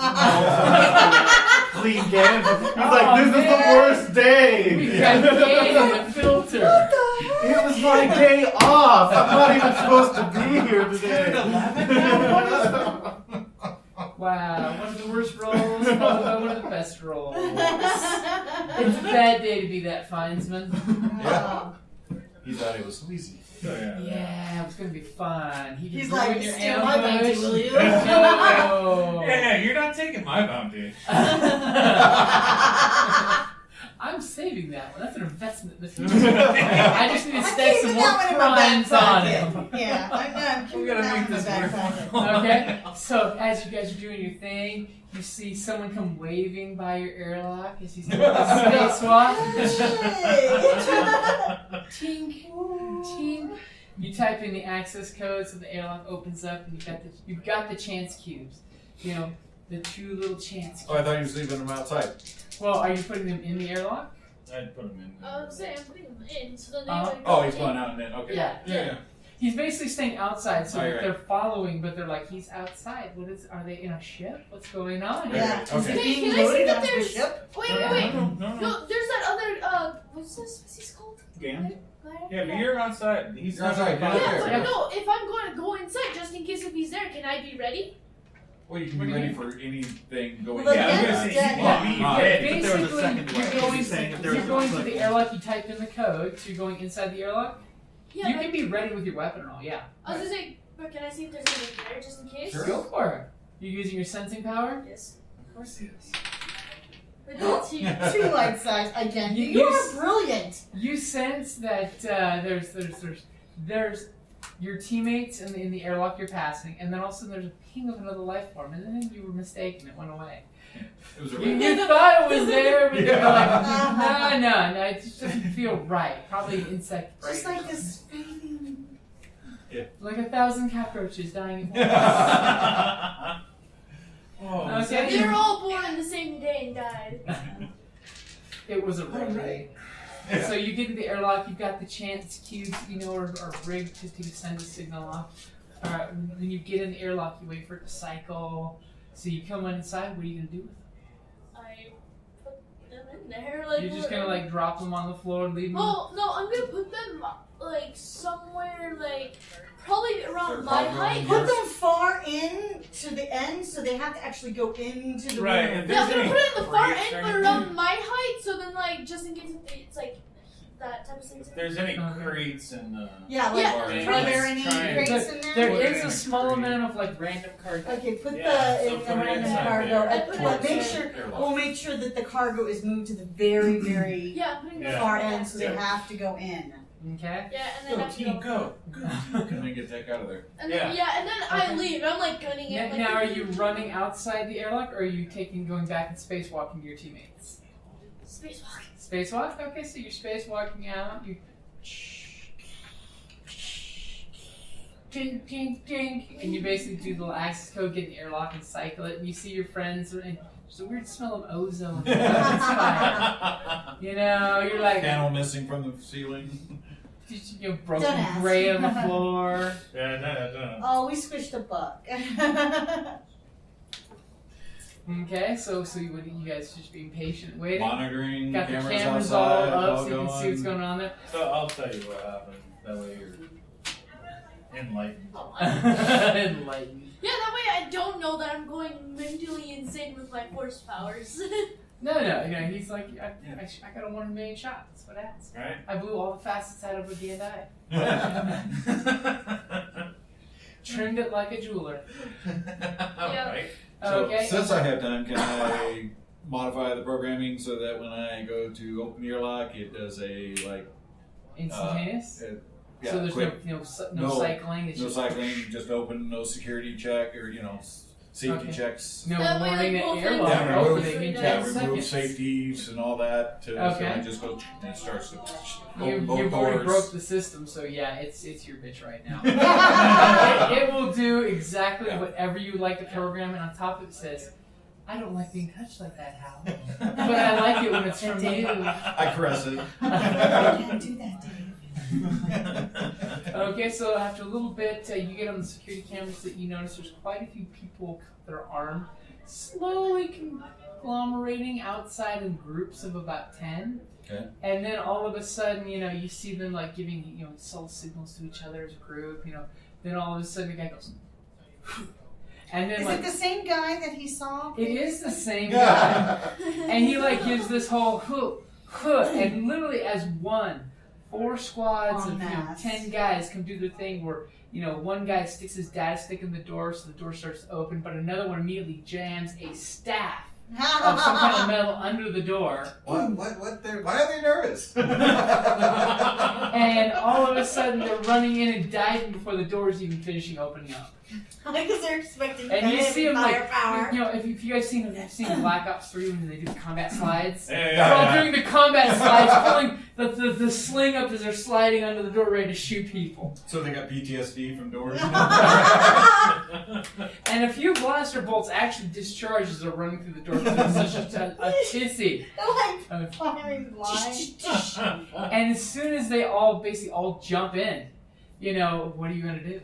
Clean Gan. He's like, this is the worst day. We got Gan in the filter. It was my day off. I'm not even supposed to be here today. Wow, one of the worst rolls, followed by one of the best rolls. It's a bad day to be that Finesman. Yeah. He thought it was so easy. Oh, yeah. Yeah, it was gonna be fun. He He's could like, ruin your steal my bounty, ambush. will you? No. Yeah, you're not taking my bounty. I'm saving that one. That's an investment in the future. I just need to I'm stack some keeping more that one in my back crimes on pocket. him. Yeah, I'm keeping gotta that make one in my this back work. pocket. Okay, so as you guys are doing your thing, you see someone come waving by your airlock as he's doing a spacewalk. Tink, tink. You type in the access code, so the airlock opens up, and you've got the chance cubes. You know, the 2 little chance cubes. Oh, I thought you were leaving them outside. Well, are you putting them in the airlock? I'd put him in. I'm saying I'm putting them in, so then they Uh-huh. like. Oh, he's going out and then. Okay. Yeah. He's basically staying outside, so Oh, that you're they're following, but they're like, he's outside. Are they in a ship? What's going on? Yeah. Okay. Hey, Being can I see loaded that onto a there's? ship? Wait, Yeah. wait, wait. No. No, there's that other. What's this? What's this called? Gan? Yeah, but you're outside. He's You're outside, not you're Yeah, not but there. no. If I'm going to go inside, just in case if he's there, can I be ready? Well, you can be ready for anything going Well, Yeah, I was Gan's gonna say, dead. you can be Yeah. dead. But there was a Basically, second way. you're going, He's saying if there you're was going a to the second airlock, you type in the code, so you're going inside the airlock. Yeah. You but can be ready with your weapon and all, yeah. I was gonna say, but can I see if there's anything there, just in case? Sure. Go for it. You're using your sensing power? Yes. Of course he is. But that's you. 2 light size again. You- You you are s- brilliant. You sense that there's your teammates in the airlock you're passing, and then also there's a ping of another life form, and then you were mistaken, it went away. It was a You thought it was there, but you're like, no, it just doesn't feel right. Probably an insect Just bite. like this fading. Like 1,000 cockroaches dying. Oh, Okay. They were all born on the same day and died. It was a rig, right? So you get to the airlock, you've got the chance cubes, are rigged to send a signal off. Alright, when you get in the airlock, you wait for it to cycle. So you come inside, what are you going to do with them? I put them in there, like. You're just going to drop them on the floor and leave them? Well, no, I'm gonna put them somewhere probably around my height. Put them far in to the end, so they have to actually go into the Right, room. and Yeah, I'm gonna any put it in the far crates end, or but anything? around my height, so then just in case it's that type of thing. If there's any crates and Yeah, like, Yeah, are crates. there any Try crates But in there? there Put it is in a a small crate. amount of random cargo. Okay, put Yeah, so the put it random inside cargo. there. I put it But make inside. sure we'll make sure that the cargo is moved to the very, very Yeah, I'm putting them far in. end, so they have to go in. Okay? Yeah, and then Go I have to team, go. go. Can we get the heck out of there? And then, and then I Okay. leave. I'm gunning it. Now, are you running outside the airlock, or are you going back and spacewalking to your teammates? Spacewalk. Spacewalk? Okay, so you're spacewalking out, you tink, tink, tink, and you basically do the little access code, get in the airlock and cycle it, and you see your friends, and there's a weird smell of ozone. It's fire. You're like, Panel missing from the ceiling. broken Don't ask. gray on the floor. Yeah. Oh, we squished a bug. Okay, so you guys just being patient, waiting. Monitoring, Got the cameras cameras all outside, up all so you can see what's going. going on there. So I'll tell you what happened. That way you're Enlightened. Enlightened. Yeah, that way I don't know that I'm going mentally insane with my force powers. No, he's like, I got a 1 million shot. That's what happens. Right. I blew all the facets out of a D&I. Trimmed it like a jeweler. Right. So Okay. since I have time, can I modify the programming so that when I go to open the airlock, it does a Instantaneous? yeah, So there's quick, no cycling? It's no just cycling, just open, no security check or safety Okay. checks. no That way, warning like, that both airlock ends are are opening open. in Yeah, 10 remove seconds. safeties and all that. So Okay. I just go and it starts to You've both already doors. broke the system, so yeah, it's your bitch right now. it will do exactly whatever you like to program, and on top of it says, I don't like being touched like that, Hal. But I like it when it's from you. I caress it. I can't do that, Dave. Okay, so after a little bit, you get on the security cameras that you notice there's quite a few people that are armed, slowly conglomerating outside in groups of about 10. Okay. And then all of a sudden, you see them like giving, subtle signals to each other as a group, Then all of a sudden the guy goes, and then Is like it the same guy that he saw? it is the same guy, and he like gives this whole and literally as 4 squads En of masse. 10 guys come do their thing where one guy sticks his data stick in the door so the door starts to open, but another one immediately jams a staff of some kind of metal under the door. What? Why are they nervous? And all of a sudden they're running in and diving before the door's even finishing opening up. Because they're expecting And you see them like, firepower. if you guys seen Black Ops 3 when they do the combat slides, Yeah. they're all doing the combat slides, pulling the sling up as they're sliding under the door ready to shoot people. So they got PTSD from doors. And a few blaster bolts actually discharge as they're running through the door because it's such a tissy. They're like firing blind. And as soon as they all jump in, what are you gonna do?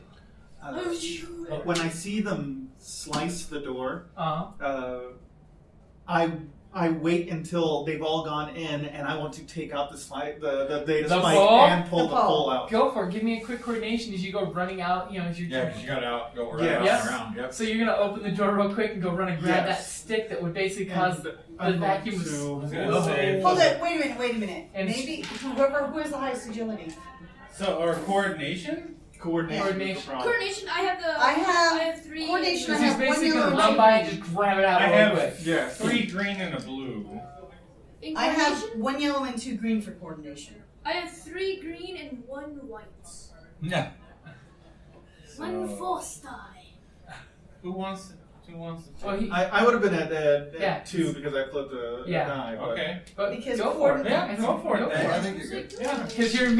When I see them slice the door, Uh-huh. I wait until they've all gone in, and I want to take out the data The spike pole? and pull the pole out. Go for it. Give me a quick coordination as you go running out. As you're Yeah, because you got to go right Yes. around. Yep. So you're gonna open the door real quick and go run and grab Yes. that stick that would basically cause the I'm vacuum. going to- Hold it. Hold it. Wait a minute. And- Maybe who has the highest agility? So, our coordination? Coordination. Coordination, I have I have 3. coordination. So I he's have one basically yellow gonna and run two by green. and just grab it out I real have quick. 3 green and a blue. In I have coordination, one yellow and 2 green for coordination. I have 3 green and 1 white. Yeah. 1 force die. Who wants to? Well, I would have been at Yeah. 2 because I flipped a die. But Okay. but Because go for it. coordinate- Yeah, go for it. Go for I it. think you're good. Yeah, because you're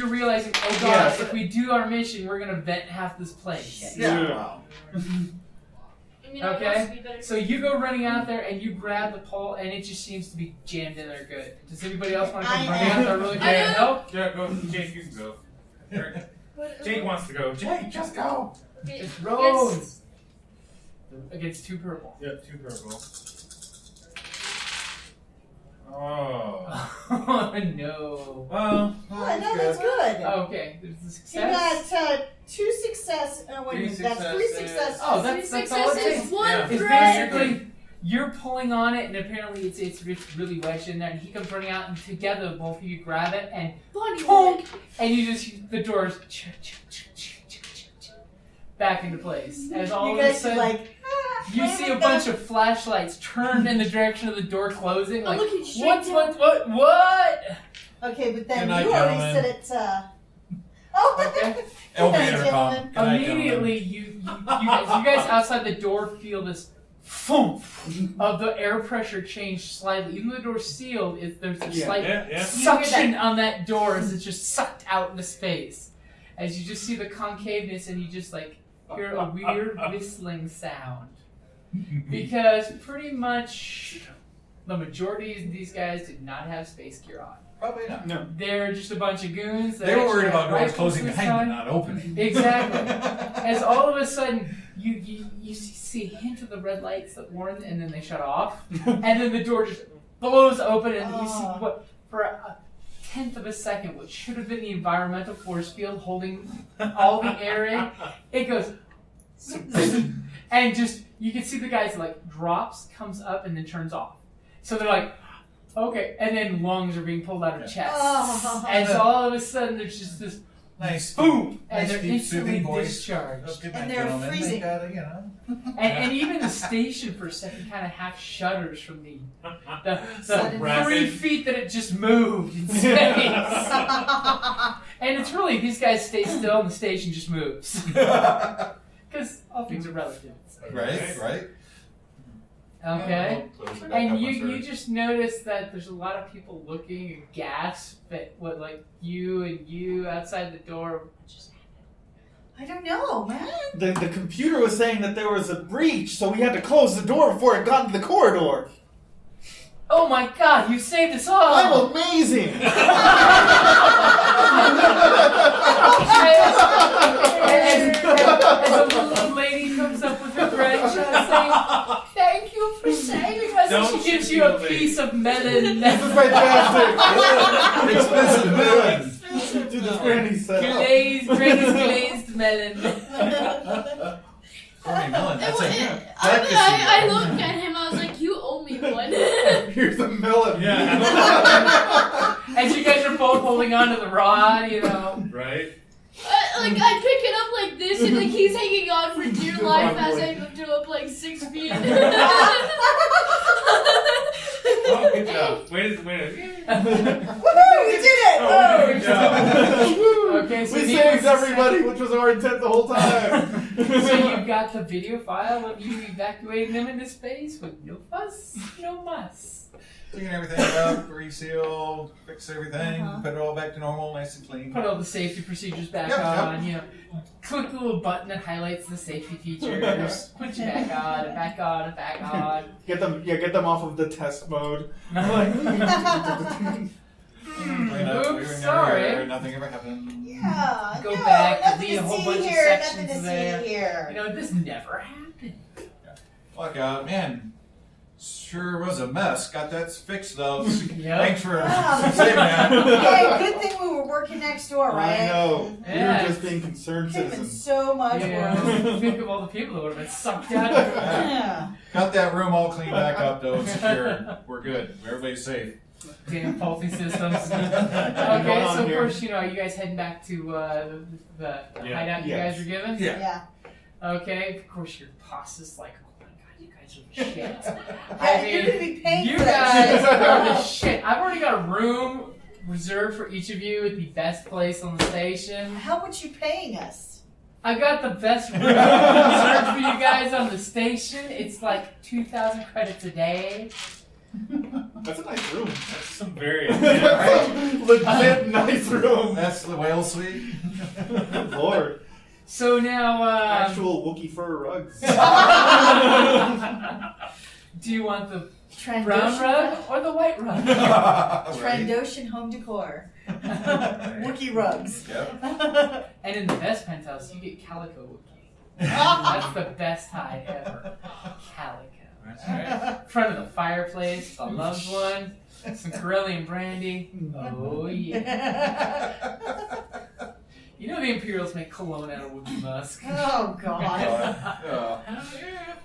realizing, oh god, Yes. if we do our mission, we're gonna vent half this place. Yeah. Yeah. Wow. Okay. So you go running out there and you grab the pole, and it just seems to be jammed in there good. Does anybody else want to come I running out there really quick and help? Yeah, go. Jake, you can go. Jake wants to go. Jake, just go. It's Rose against 2 purple. Yep, 2 purple. Oh. Oh no. Well, Oh, no, that's good. Okay, there's the You success. got 2 success. Wait a minute. That's 3 successes. successes. Oh, that's all it Successes, takes. 1 Yeah. It's thread. basically you're pulling on it, and apparently it's really wedged in there. And he comes running out, and together both of you grab it, and Bunny boom, and you just the doors back into place. As all You of a guys are sudden, like, you see a bunch of flashlights turned in the direction of the door closing. Like, I'm looking straight what? Okay, but then Good night, you already gentlemen. said it. Oh, Okay. Elevator Gentlemen. com. Good night, Immediately, you guys outside the door feel this thump of the air pressure change slightly. Even though the door's sealed, there's a slight yeah. suction on that door as it's just sucked out into space. As you just see the concaveness, and you just like hear a weird whistling sound. Because pretty much the majority of these guys did not have space gear on. Probably not. No. They're just a bunch of goons. That They were actually worried have about doors rifles closing this behind them, time. not opening. Exactly. As all of a sudden, you see a hint of the red lights that warn, and then they shut off, and then the door just blows open, and you see what for tenth of a second, what should have been the environmental force field holding all the air in, it goes, and just, you can see the guy's like drops, comes up, and then turns off. So they're like, okay, and then lungs are being pulled out of chests. Oh. And so all of a sudden there's just this Nice boom, and nice they're deep instantly soothing voice. discharged. Those good And night, they're gentlemen. freezing. They gotta, you know. And even the station for a second kind of half shudders from the Sudden 3 feet that it just moved in space. And it's really, these guys stay still and the station just moves. Because all things are relative. Right. Okay. Close it back And up you once just notice that there's a lot of people looking and gasp at what, like, you outside the door. What just I don't know, man. The computer was saying that there was a breach, so we had to close the door before it got into the corridor. Oh my god, you saved us all! I'm amazing! As a little lady comes up with her bread, she's saying, "Thank you for saving us." Don't And she gives shoot you a the piece of melon. This is fantastic! Expensive melon. Dude, this granny said. Granny's glazed melon. Gourmet melon. That's like I looked at him. I was like, "You owe me one." Here's a melon. Yeah. As you guys are both holding onto the rod, you know. Right? I pick it up like this, and like he's hanging on for dear life as I go up like 6 feet. Oh, good job. Wait a minute. Woohoo! We did it! Oh, good job. Okay, so We needless saved to everybody, say- which was our intent the whole time. So you've got the video file of you evacuating them into space with no fuss, no muss. Clean everything up, reseal, fix everything, put it all back to normal, nice and clean. Put all the safety procedures back Yep. on, you know. Click the little button that highlights the safety features. Put you back on, and back on, and back on. Get them off of the test mode. Clean up, we were sorry. never, nothing ever happened. Yeah. Go no, back, nothing delete a to whole see bunch of here, sections nothing to there. see here. You know, this never happened. Look out, man. Sure was a mess. Got that fixed though. Yep. Thanks for Yeah. saving that. Hey, good thing we were working next door, right? I know. Yeah. We were just being concerned Could have been citizens. so much Yeah, worse. think of all the people that would have been sucked out of it. Yeah. Got that room all cleaned back up though, secure. We're good. Everybody's safe. Damn faulty systems. Going Okay, on so of here? course, you know, are you guys heading back to the Yeah. hideout you Yes. guys were given? Yeah. Okay, of course your boss is like, oh my god, you guys are the shit. Yeah, you're gonna be paying you for that guys shit. are the shit. I've already got a room reserved for each of you at the best place on the station. How much you paying us? I got the best room reserved for you guys on the station. It's like 2,000 credits a day. That's a nice room. That's some very. Legit nice room. That's the whale suite. Lord. So now, Actual Wookiee fur rugs. do you want the Trandoshan, brown rug or the white rug? Trandoshan home decor. Wookiee rugs. Yep. And in the best penthouse, you get calico Wookiee. That's the best hide ever. Calico. That's right. Front of the fireplace, the loved one, some Corellian brandy. Oh yeah. You know the Imperials make cologne out of Wookiee musk. Oh God.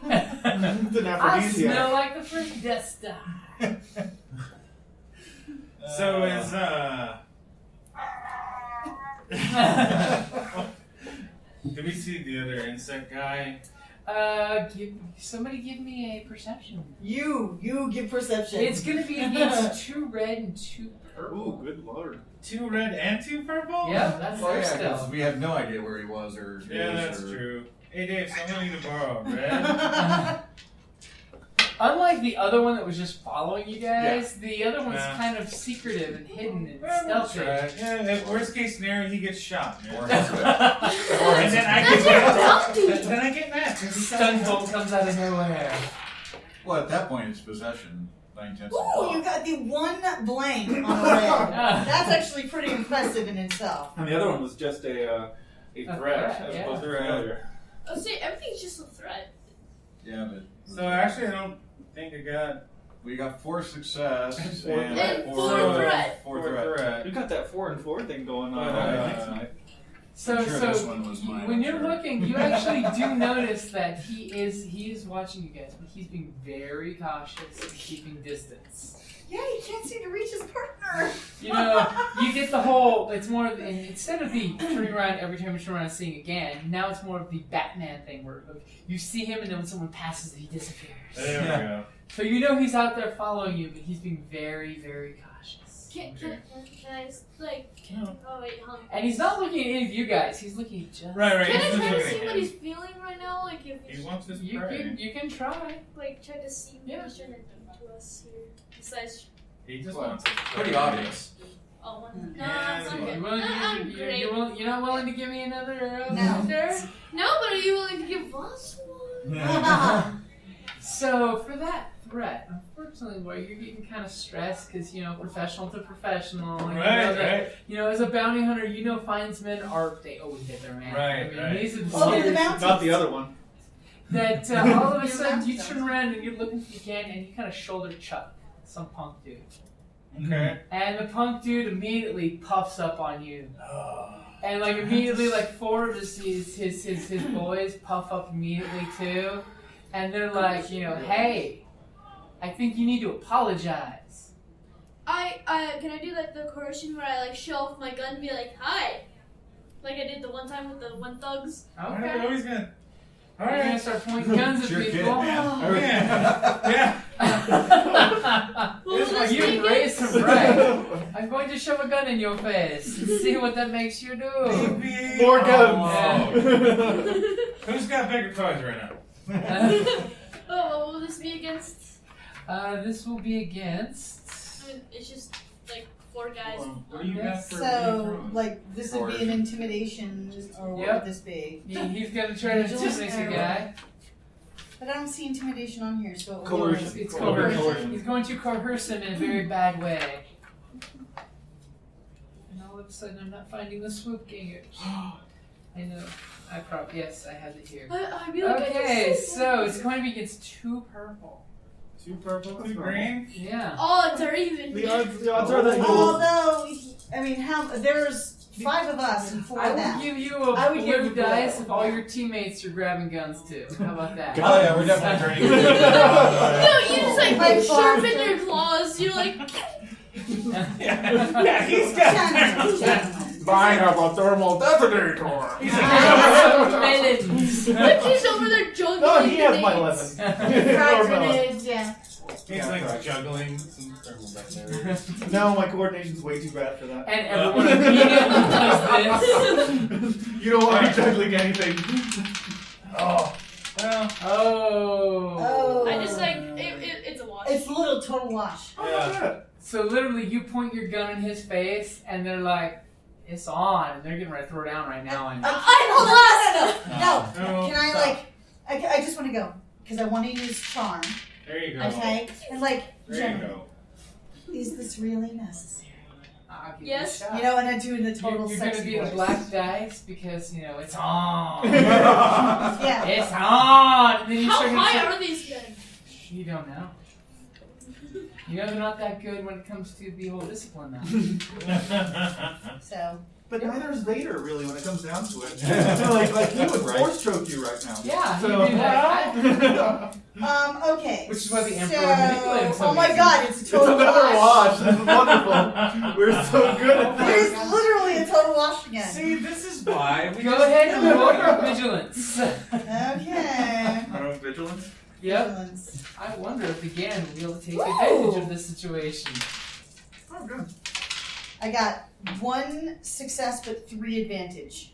It's an I aphrodisiac. smell like the first Death Star. So is did we see the other insect guy? Somebody give me a perception. You give perception. It's gonna be against 2 red and 2 purple. Ooh, good lord. 2 red and 2 purple? Yeah, that's Oh their yeah, 'cause stealth. we have no idea where he was or Yeah, is that's or... true. Hey Dave, so I'm gonna need to borrow a red. Unlike the other one that was just following you guys, the other one's Nah. kind of secretive and hidden and That's stealthy. right. Yeah, worst case scenario, he gets shot. Man. Or And then I That's get what mad. I'm doing. Then I get mad. 'cause he shot Stun me. bolt comes out of nowhere. Well, at that point, it's possession. 9/10. Ooh, you got the one blank on the red. That's actually pretty impressive in itself. And the other one was just a threat threat, as yeah. opposed to failure. Oh, see, everything's just a threat. Yeah, but So actually, I don't think I got We got 4 success And 4 threat. 4 threat. You got that 4 and 4 thing going on. So, I'm sure so this one was mine, when I'm you're sure. looking, you actually do notice that he is watching you guys, but he's being very cautious and keeping distance. Yeah, he can't seem to reach his partner. You know, you get the whole. It's more of instead of the turning around every time you turn around and seeing again. Now it's more of the Batman thing where you see him and then when someone passes, he disappears. There we go. So you know he's out there following you, but he's being very, very cautious. Can I like? Oh wait, hold on. And he's not looking at any of you guys. He's looking at just. Right. Can I he's try to looking see at what him. he's feeling right now? Like if He wants his You prey. can try. like try to see what Yeah. he's trying to do to us here. Besides, He just Well, wants his prey. pretty obvious. oh, one. No, Yeah, it's so not You good. willing, I'm great. you're not willing to give me another No. booster? No, but are you willing to give us one? So for that threat, unfortunately, where you're getting kind of stressed because professional to professional. You know that, You know, as a bounty hunter, findsmen they always get their man. Right, right. These are the Oh, they're the serious- bounties. Not the other one. that all of a sudden you turn around and you're looking again and you kind of shoulder chuck some punk dude. Okay. And the punk dude immediately puffs up on you. And like immediately, like 4 of his boys puff up immediately too, and they're like, hey, I think you need to apologize. Can I do like the coercion where I like show off my gun and be like, hi, like I did the one time with the one thugs. Okay. Always good. You're gonna start pointing guns at Sure kid, people. man. Yeah. This one, you raised some right. I'm going to shove a gun in your face and see what that makes you do. Baby. More guns. Oh. Who's got bigger toys right now? Oh, what will this be against? This will be against. I mean, it's just like 4 guys. What do you got for So, like, this would be an intimidation, or what Yep. would this be? He's gonna try to intimidate the guy. But I don't see intimidation on here, so Coercion. It's Coercion. coercion. He's going to coerce him in a very bad way. And all of a sudden, I'm not finding the swoop gangers. I know. Yes, I have it here. I feel like Okay, I just so it's going to be against 2 purple. 2 purple, 2 green? Yeah. odds are even. The odds are that you will. Although, I mean, there's 5 of us and 4 I of them. will give you I a would give blue you dice blue. if all your teammates are grabbing guns too. How about that? Oh yeah, we're definitely turning. No, you just like My sharpen claws. your claws. You're like, Yeah, he's got. Gentlemen. I have a thermal detonator. He's Melons. look, he's over there juggling. No, he has my grenades. lemon. Fried Or melon. grenades, yeah. He's like juggling some thermal detonator. No, my coordination's way too bad for that. And everyone immediately does this. You don't want me juggling anything. Oh. Well. Oh. Oh. I just like it's a wash. It's a little total wash. Yeah. So literally, you point your gun in his face, and they're like, "It's on!" And they're getting ready to throw down right now. And No. No. Can I, like, I just want to go. Because I want to use charm. There you go. Okay? And, like, There you gentlemen, go. is this really necessary? I'll give Yes. it a shot. You know, and I do in the total You're gonna sexy be the voice. black dice because it's on. Yeah. It's on. And then you How start high gonna are these guys? You don't know. You know they're not that good when it comes to the whole discipline now. So. But neither is Vader, really, when it comes down to it. like he would force choke you right now. Yeah, So, he'd be like, Okay. Which is why the Emperor manipulated So, so oh my easy. god, it's a It's total another wash. wash. This is wonderful. We're so good at It is this. literally a total wash again. See, this is why we Go just ahead and roll your vigilance. Okay. Vigilance? Yep. Vigilance. I wonder if again we'll be able to take advantage of this situation. Oh, good. I got 1 success but 3 advantage.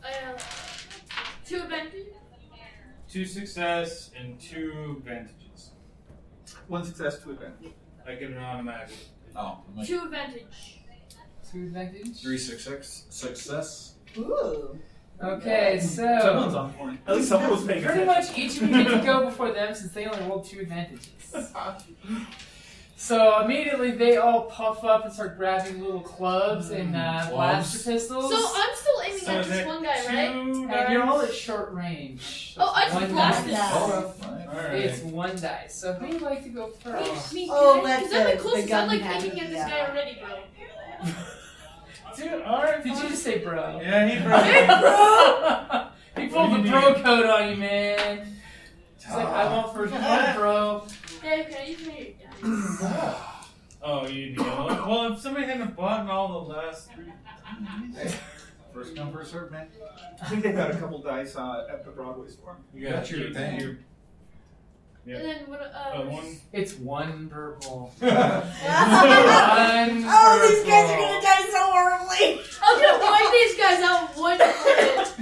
I have 2 advantage. 2 success and 2 advantages. 1 success, 2 advantage. I get an automatic. Oh, 2 advantage. 2 advantage. 3 success. Ooh. Okay, so Someone's on point. At least someone was paying pretty attention. much each of you get to go before them since they only rolled 2 advantages. So immediately they all puff up and start grabbing little clubs and blaster pistols. So I'm still aiming So at is this it one guy, right? 2 And you're all at short range. Oh, I just One blasted. dice. Oh, fine. Alright. It's one dice. So who would like to go first? Me, Oh, because let I'm the the closest. I'm gun like have aiming it, at this yeah. guy already, bro. Dude, alright. Did you just say bro? Yeah, he broke Hey, it. bro! He pulled What the do you pro need? code on you, man. He's like, I want first blood, bro. Dave, can I use my dice? Oh, you need yellow. Well, if somebody hadn't bought all the last 3. First come, first served, man. I think they've got a couple dice at the Broadway store. You That's your thing. Yeah. And then what? One. It's one purple. Oh, One these guys are purple. gonna die so horribly. I'm gonna wipe these guys out one minute.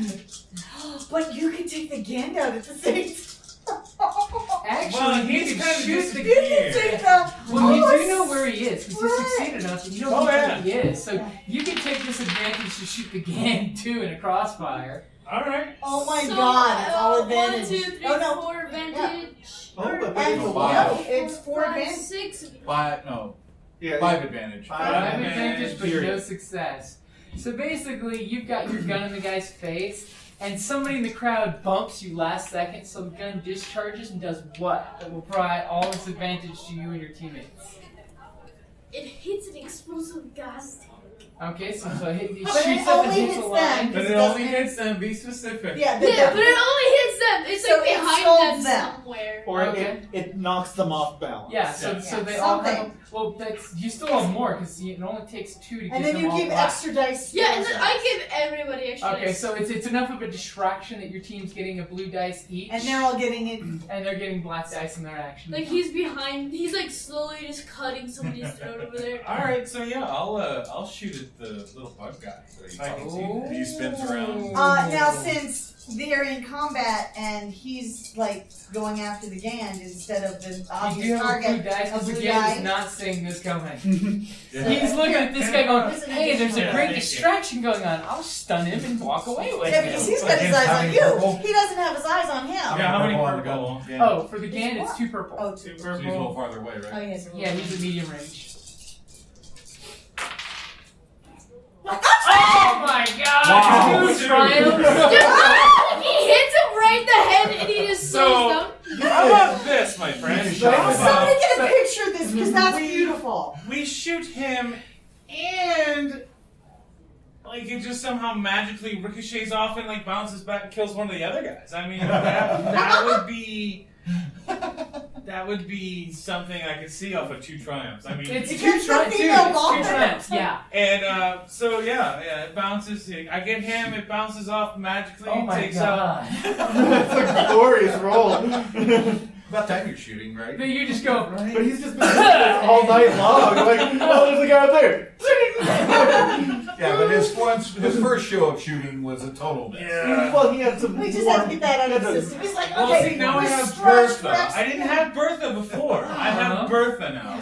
But you can take the Gand out at the same time. Actually, Well, he he's can kind of shoot the You can take the. Well, you Oh, do know where he is because you right. succeeded enough, and you know Oh, where yeah. he is. So you can take this advantage to shoot the gang too in a crossfire. Alright. Oh my So, God, it's all advantage. 1, 2, 3, Oh, no. 4 advantage. Oh, but And wait, No, no, five. it's 4 5, advantage. 6. yeah, 5 advantage. Five Five advantage, but period. no success. So basically, you've got your gun in the guy's face, and somebody in the crowd bumps you last second, so the gun discharges and does what? That will provide all this advantage to you and your teammates. It hits an explosive gas tank. Okay, so it But it shoots up and only hits a hits line. them. But it only hits them, be specific. Yeah, Yeah, but it only hits them. It's So like it behind scolds them them. somewhere. Or Okay. it knocks them off balance. Yeah, so they all have. Something. Well, that's you still have more because it only takes 2 to And get then them you all give black. extra dice. Yeah, and then I give everybody extra Okay, dice. so it's enough of a distraction that your team's getting a blue dice each, And they're all getting it. and they're getting black dice in their action. Like he's behind, he's like slowly just cutting somebody's throat over there. Alright, so yeah, I'll shoot at the little bug guy. I can see that he spins around. Now since they're in combat and he's like going after the Gand instead of the You do obvious have a blue target, dice a because blue the game die. is not seeing this coming. Yeah. He's looking at this guy going, There's an "Hey, there's a additional- great Yeah, distraction going on. I'll stun him and walk away with Yeah, him." because he's got his eyes on you. He doesn't have his eyes on him. Yeah, how many Purple on the purple? gun. Oh, for the Gand, it's 2 purple. Oh, Two So he's a little purple. farther away, right? Oh, yes. Yeah, he's a medium range. Oh my god! Wow. 2 triumphs! Dude, he hits him right in the head and he just slows So, down. how about this, my friend? Somebody get a picture of this because that's beautiful. We shoot him and like it just somehow magically ricochets off and like bounces back and kills one of the other guys. I mean that would be something I could see off of 2 triumphs. I mean It's You 2 get the triumphs, female it's 2 ball. triumphs, yeah. and so yeah, it bounces. I get him, it bounces off magically, Oh my takes out. god. It's a glorious roll. About time you're shooting, right? Then you just go, But he's just been doing this all night long. Like, oh, there's a guy up there. Yeah, but his first show of shooting was a total mess. Well, he had some. We just had to get that out of he the had system. He's like, Well, okay, see, now I we're have stretched, Bertha. I didn't have Bertha before. I have Bertha now,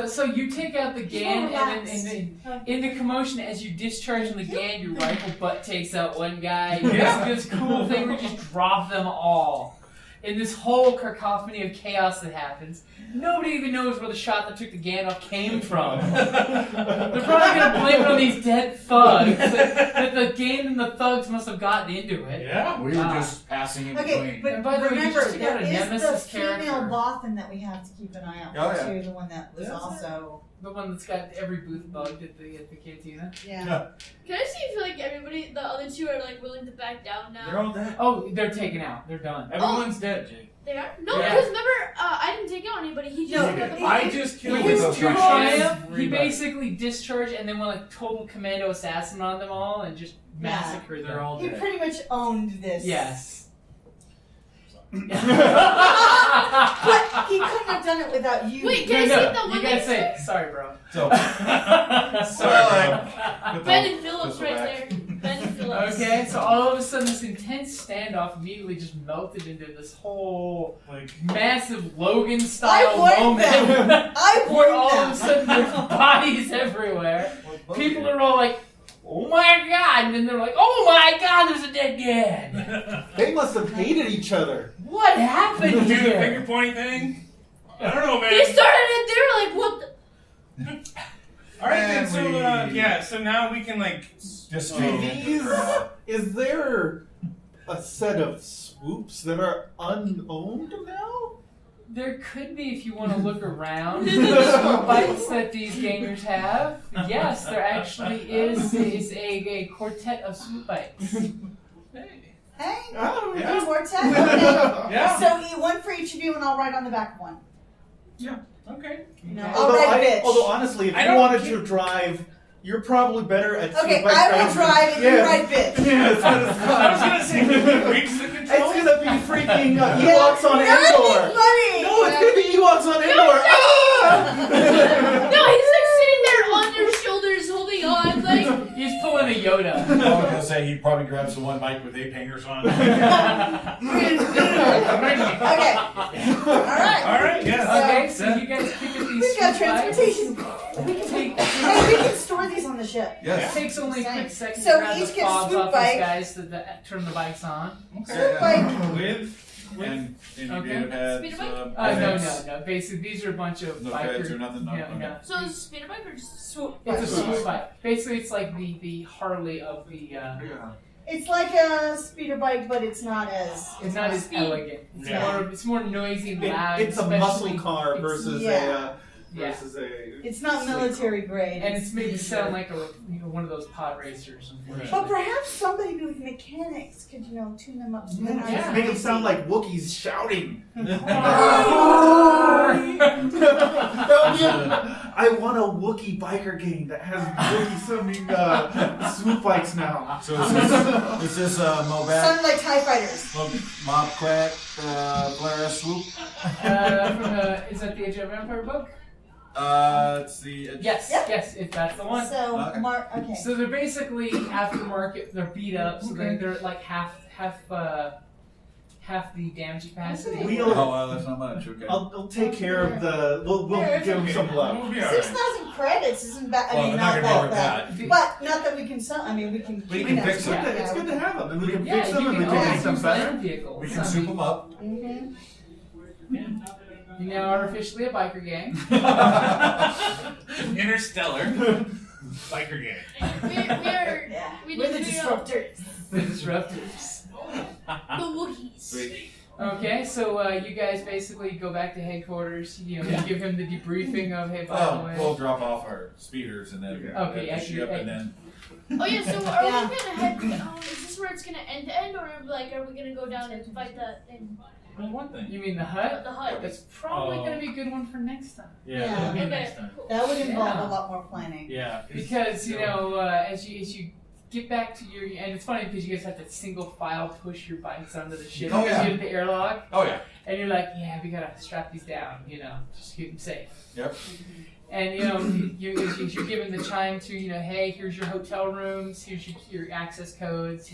so you take out the Gand, and relax. then in the commotion, as you discharge on the Gand, your rifle butt takes out one guy. Yeah. This cool thing where you just drop them all. In this whole cacophony of chaos that happens, nobody even knows where the shot that took the Gandalf came from. They're probably going to blame it on these dead thugs. That the Gand and the thugs must have gotten into it. Yeah. We were just passing in Okay, between. but And by the way, you remember, just took out there a is the nemesis female character. Bothan that we have to keep an eye out Oh, for yeah. too. The one that was also. The one that's got every booth bugged at the cantina. Yeah. Can I see if like everybody, the other 2 are like willing to back down now? They're all dead. Oh, they're taken out. They're done. Everyone's dead, Jake. They are? No, Yeah. because remember, I didn't take out anybody. He just No, took out the I body. just With killed his those 2 guys. triumph, he Everybody. basically discharged and then went like total commando assassin on them all and just massacred They're them. all He dead. pretty much owned this. Yes. But he couldn't have done it without you. Wait, can I see the You one gotta next say, to it? So, sorry, bro. Sorry, Ben and Phillips Pistol right back. there. Ben and Phillips. Okay, so all of a sudden this intense standoff immediately just melted into this whole like massive Logan I style warned moment. them. I Where all warned of a them. sudden there's bodies everywhere. People are all like, oh my god, and then they're like, oh my god, there's a dead Gand. They must have hated each other. What happened do the here? finger pointing thing. I don't know, man. They started it, they were like, what the? All right, then. And So we- yeah. So now we can like. Just Do these, is there a set of swoops that are unowned now? There could be if you want to look around the swoop bikes that these gamers have. Yes, there actually is a quartet of swoop bikes. Hey, Oh, a yeah. quartet. Okay. Yeah. So one for each of you, and I'll write on the back of one. Okay. No, Although, I'll write bitch. although honestly, if I you don't wanted get- to drive, you're probably better at Okay, swoop bike I will driving. drive and you Yes. write bitch. Yes, that is I was gonna say, can you reach the It's controls? gonna be freaking Yeah. Ewoks on That would Endor. be funny. No, it's gonna be Ewoks on Endor. No, he's like sitting there on their shoulders, holding on, like. He's pulling a Yoda. I was gonna say he probably grabs the one bike with 8 hangers on. Okay. All right. All right. Yes. Okay, so you guys pick up these We've got swoop bikes. transportation. We can, we can store these on the ship. It Yes. takes only a quick second So to grab each the gets a fobs swoop off bike. these guys to turn the bikes on. Swoop bike. With. And you Okay. did have had Speeder bike? No. Basically, these are a bunch of No biker. feds or nothing? No, Yeah, okay. no. So is it a speeder bike or just swoop? It's a swoop bike. Basically, it's like the Harley of the. It's like a speeder bike, but it's not as. It's not as Speed. elegant. It's Yeah. more. It's more noisy, loud. It's a especially- muscle car it's- versus yeah. Yeah. versus a. It's not military grade. And it's made to sound like one of those pod racers. But perhaps somebody with mechanics could, tune them up. To the Yeah. Make them sound like Wookiees shouting. I want a Wookiee biker game that has Wookiee sounding swoop bikes now. So is this Mobat, Sound like TIE fighters. Mob Quack, Blair Swoop? Is that the Age of Empire book? It's the. Yes, Yep. yes, if that's the one. So, Okay. okay. So they're basically aftermarket. They're beat up, so they're like half the damage capacity. That's not much. Okay. I'll take care of the. We'll give them some love. We'll be all right. 6,000 credits isn't bad. Well, I mean, they're not not gonna that be bad. But not that we can sell. I mean, we can. We can fix them. Yeah. It's good to have them, and we can Yeah, fix them, you and we can can always make them use better. better vehicles. We can soup them up. Mm-hmm. You now are officially a biker gang. Interstellar. Biker gang. We're the disruptors. The disruptors. The Wookiees. Okay, so you guys basically go back to headquarters. You give him the debriefing of, hey, by the way. We'll drop off our speeders and then Okay, pick actually, you up and then. Oh yeah, so are Yeah. we gonna head? Is this where it's gonna end, or are we gonna go down and fight that thing? Well, one thing. You mean the hut? The hut. That's probably Oh. going to be a good one for next time. Yeah. Yeah. That'll be Okay, next time. cool. That would involve Yeah. a lot more planning. Yeah. Because as you get back to your, and it's funny because you guys have to single file push your bikes onto the ship Oh, because yeah. you have the airlock, Oh yeah. and you're like, yeah, we gotta strap these down, just keep them safe. Yep. And you're given the chime to, hey, here's your hotel rooms, here's your access codes,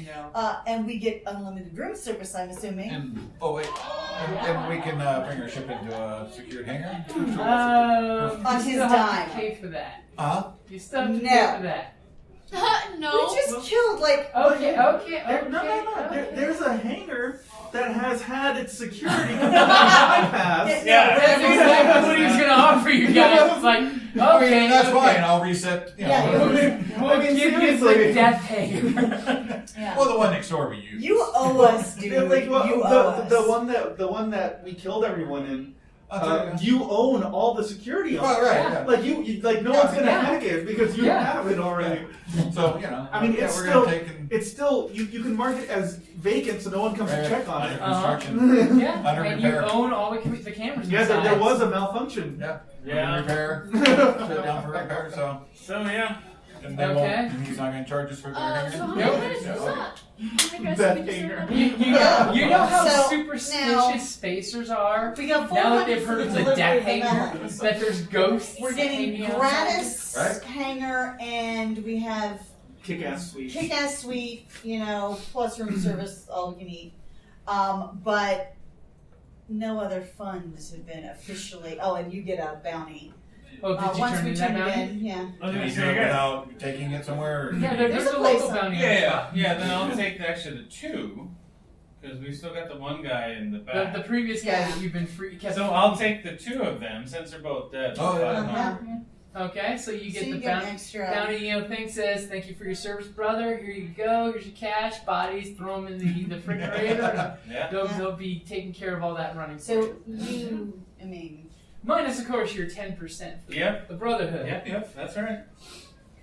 And we get unlimited room service, I'm assuming. And and we can bring our ship into a secured hangar. On you his still have to dime. pay for that. You still have to No. pay for that. No. We just killed Okay. There's a hangar that has had its security bypassed. Yeah. That's exactly what he was gonna offer you guys. It's like, okay, That's okay. fine. I'll reset. Yeah. We'll I mean, give you seriously. the death hangar. Yeah. Well, the one next door we use. You owe us, dude. Like, you owe us. the one that we killed everyone in. You own all the security on Oh, it. right. Yeah. Yeah. Like no one's gonna Yeah. hack it because you Yeah. have it already. So I mean, yeah, it's we're still gonna take and it's still you can mark it as vacant so no one comes to check on under it. construction. Yeah, Under and repair. you own all the cameras. Yeah, inside. there was a malfunction. Yeah. Yeah. Repair. Shut down for repair. So. So yeah. And they Okay. won't. And he's not gonna charge us for their hangar. So how Nope. many minutes was that? That hangar. You know how So, superstitious now- spacers are? We got Now that they've 400 heard of for the death delivery of the hangar, melons. that there's ghosts. We're getting hanging outside. gratis Right. hanger, and we have Kick-ass suite. kick-ass suite, plus room service, all you can eat. But no other funds have been officially. Oh, and you get a bounty. Oh, did you Once turn we in turn that it bounty? in, yeah. I was Can gonna you do say, it yeah. without taking it somewhere? Yeah, there's There's a a place local on- bounty. Yeah. Then I'll take the 2 because we still got the one guy in the back. The previous guy Yeah. that you've been free. Kept So I'll take the 2 of them since they're both dead. Oh, yeah. Uh-huh. Okay, so you get So you the get an bounty. extra. Bounty, thing says, "Thank you for your service, brother. Here you go. Here's your cash. Bodies, throw them in the refrigerator. Yeah. They'll be taking care of all that running. So you, I mean, minus, of course, your 10% for Yep. the Brotherhood. Yep, that's right.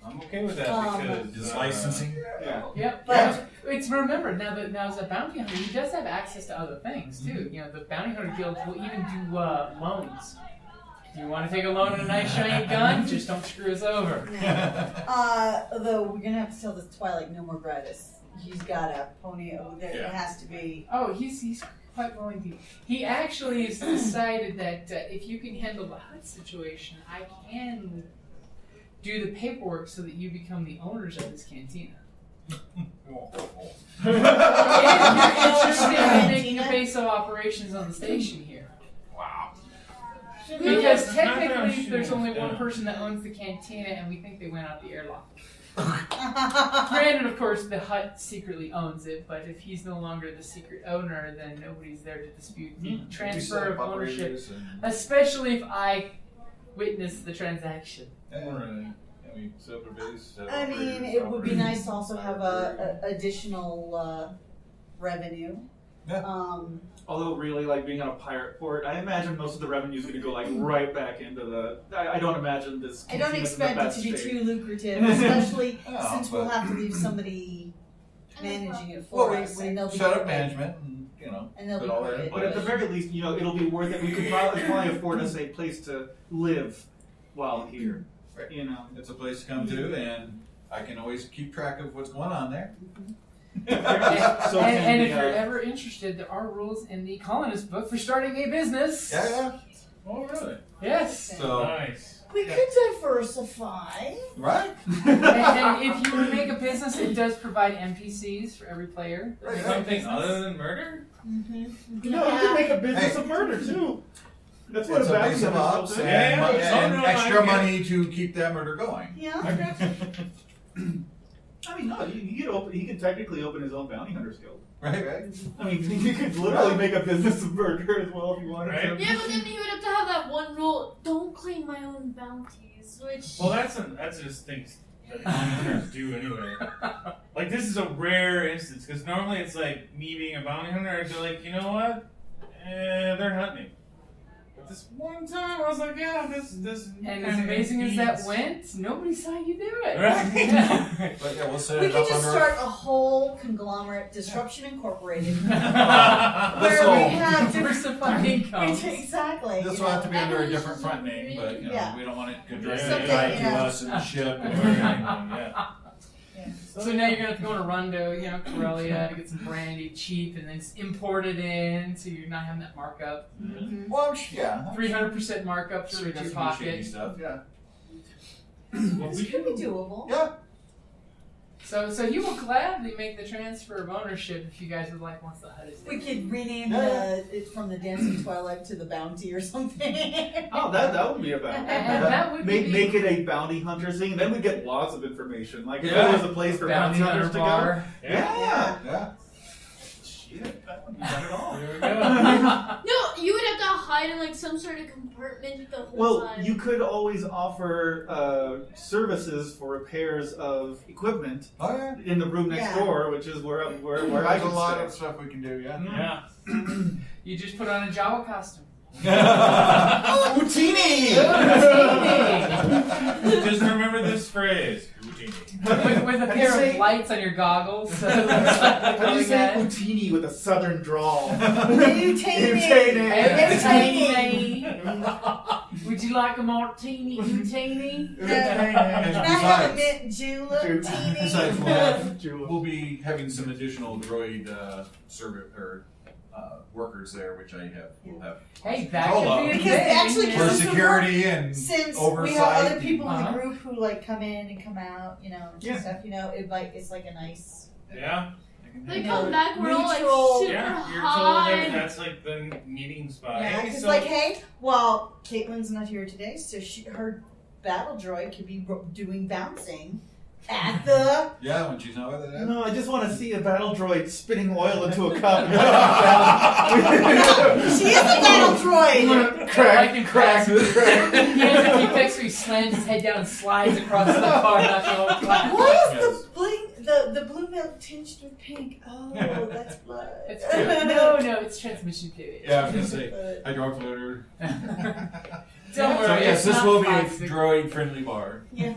I'm okay with that because Just licensing. Yeah. Yep. But- It's remember now as a bounty hunter, he does have access to other things too. The bounty hunter guilds will even do loans. Do you want to take a loan and a nice shiny gun? Just don't screw us over. though we're gonna have to tell this Twilight no more Gratis. He's got a pony. There Yeah. has to be. Oh, he's quite willing to. He actually has decided that if you can handle the HUD situation, I can do the paperwork so that you become the owners of this cantina. If you're interested in making a base of operations on the station here. wow. Because technically, there's only one person that owns the cantina, and we think they went out the airlock. Granted, of course, the hut secretly owns it, but if he's no longer the secret owner, then nobody's there to dispute the transfer of ownership, especially if I witness the transaction. Set up a base. I mean, it would be nice to also have a additional revenue. Yeah. Although really, like being on a pirate port, I imagine most of the revenue is going to go like right back into the. I don't imagine this. I don't cantina's in the expect it best to be shape. too lucrative, especially Oh, since we'll but- have to leave somebody managing it Well, for us, and they'll be set up great. management and And they'll put be all that in great. But at the very least, it'll be worth it. We could probably afford us a place to live while here. Right. It's it's a place to come to, and I can always keep track of what's going on there. So and if can you're the, ever interested, there are rules in the colonist book for starting a business. Yeah. Oh, really? Yes. So Nice. We could diversify. right. And if you make a business, it does provide NPCs for every player. Right, right. Something other than murder? Mm-hmm. No, you can make a business Hey. of murder too. That's what It's a a bounty base of hunter ops is. and, Yeah, yeah. and Oh, no, extra I get money to keep that murder going. Yeah. I mean, no, he can technically open his own bounty hunters guild. Right. I mean, you could literally make a business of murder as well if you wanted Right. to. Yeah, but then he would have to have that one rule: don't claim my own bounties. Which Well, that's just things that hunters do anyway. Like, this is a rare instance, because normally it's like me being a bounty hunter, I'd be like, you know what? They're hunting. But this one time, I was like, yeah, this. And as amazing as that went, nobody saw you do it. Right. But yeah, we'll set We it could up just under. start a whole conglomerate, Disruption Incorporated, This where will- we have Diversified incomes. exactly. This you will know. have to be under a different front name, but Yeah. we don't want it Something, tied to yeah. us and the ship and Yeah. everything. So now you're gonna have to go to Rondo, Corellia, to get some brandy cheap, and then import it in, so you're not having that markup. Mhm. Well, yeah. 300% markup Sure, straight to got your some shady pocket. stuff. Yeah. This could be doable. Yeah. So you will gladly make the transfer of ownership if you guys would like once the HUD is We there. could rename it from the Dancing Twilight to the Bounty or something. Oh, that would be a bounty. And that would be Make it a bounty hunter thing. Then we get lots of information. Like if Yeah. there was a place for bounty bounty hunter hunters to bar. go. Yeah. Yeah. Shit, that wouldn't be bad at all. There we go. no, you would have to hide in like some sort of compartment the whole Well, time. you could always offer services for repairs of equipment Oh yeah. in the room next Yeah. door, which is where I There's a could lot stay. of stuff we can do. Yeah. Yeah. You just put on a Jawa costume. Houdini! Just remember this phrase. with a pair say- of lights on your goggles. So it looks like How do you going say at- Houdini with a southern drawl? Entertaining. Entertaining. Would you like a martini, Utini? Can I have a mint julep? Besides, Teeny? we'll be having some additional droid service or workers there, which I will have. Hey, that Control could be a of. Because thing. actually, yeah. For Because security and Since oversight. we have other people in Uh-huh. the group who like come in and come out, and Yeah. stuff, it's like a nice. Yeah. They you come know, back, we're all like neutral- super Yeah. You're told high. that that's like the meeting spot. Yeah, Hey, it's so- like, hey, well, Caitlin's not here today, so her battle droid could be doing bouncing At the. Yeah, when she's not with it. No, I just want to see a battle droid spitting oil into a cup. She is a battle droid! Crack, crack, He has a defect, so he slams his head down and slides across the car, not the whole class. Why is the blue milk tinged with pink? Oh, that's blood. It's good. No, it's transmission fluid. Yeah, I was gonna say hydraulic fluid. Don't worry. So yes, it's this not will be a toxic. droid-friendly bar. Yeah.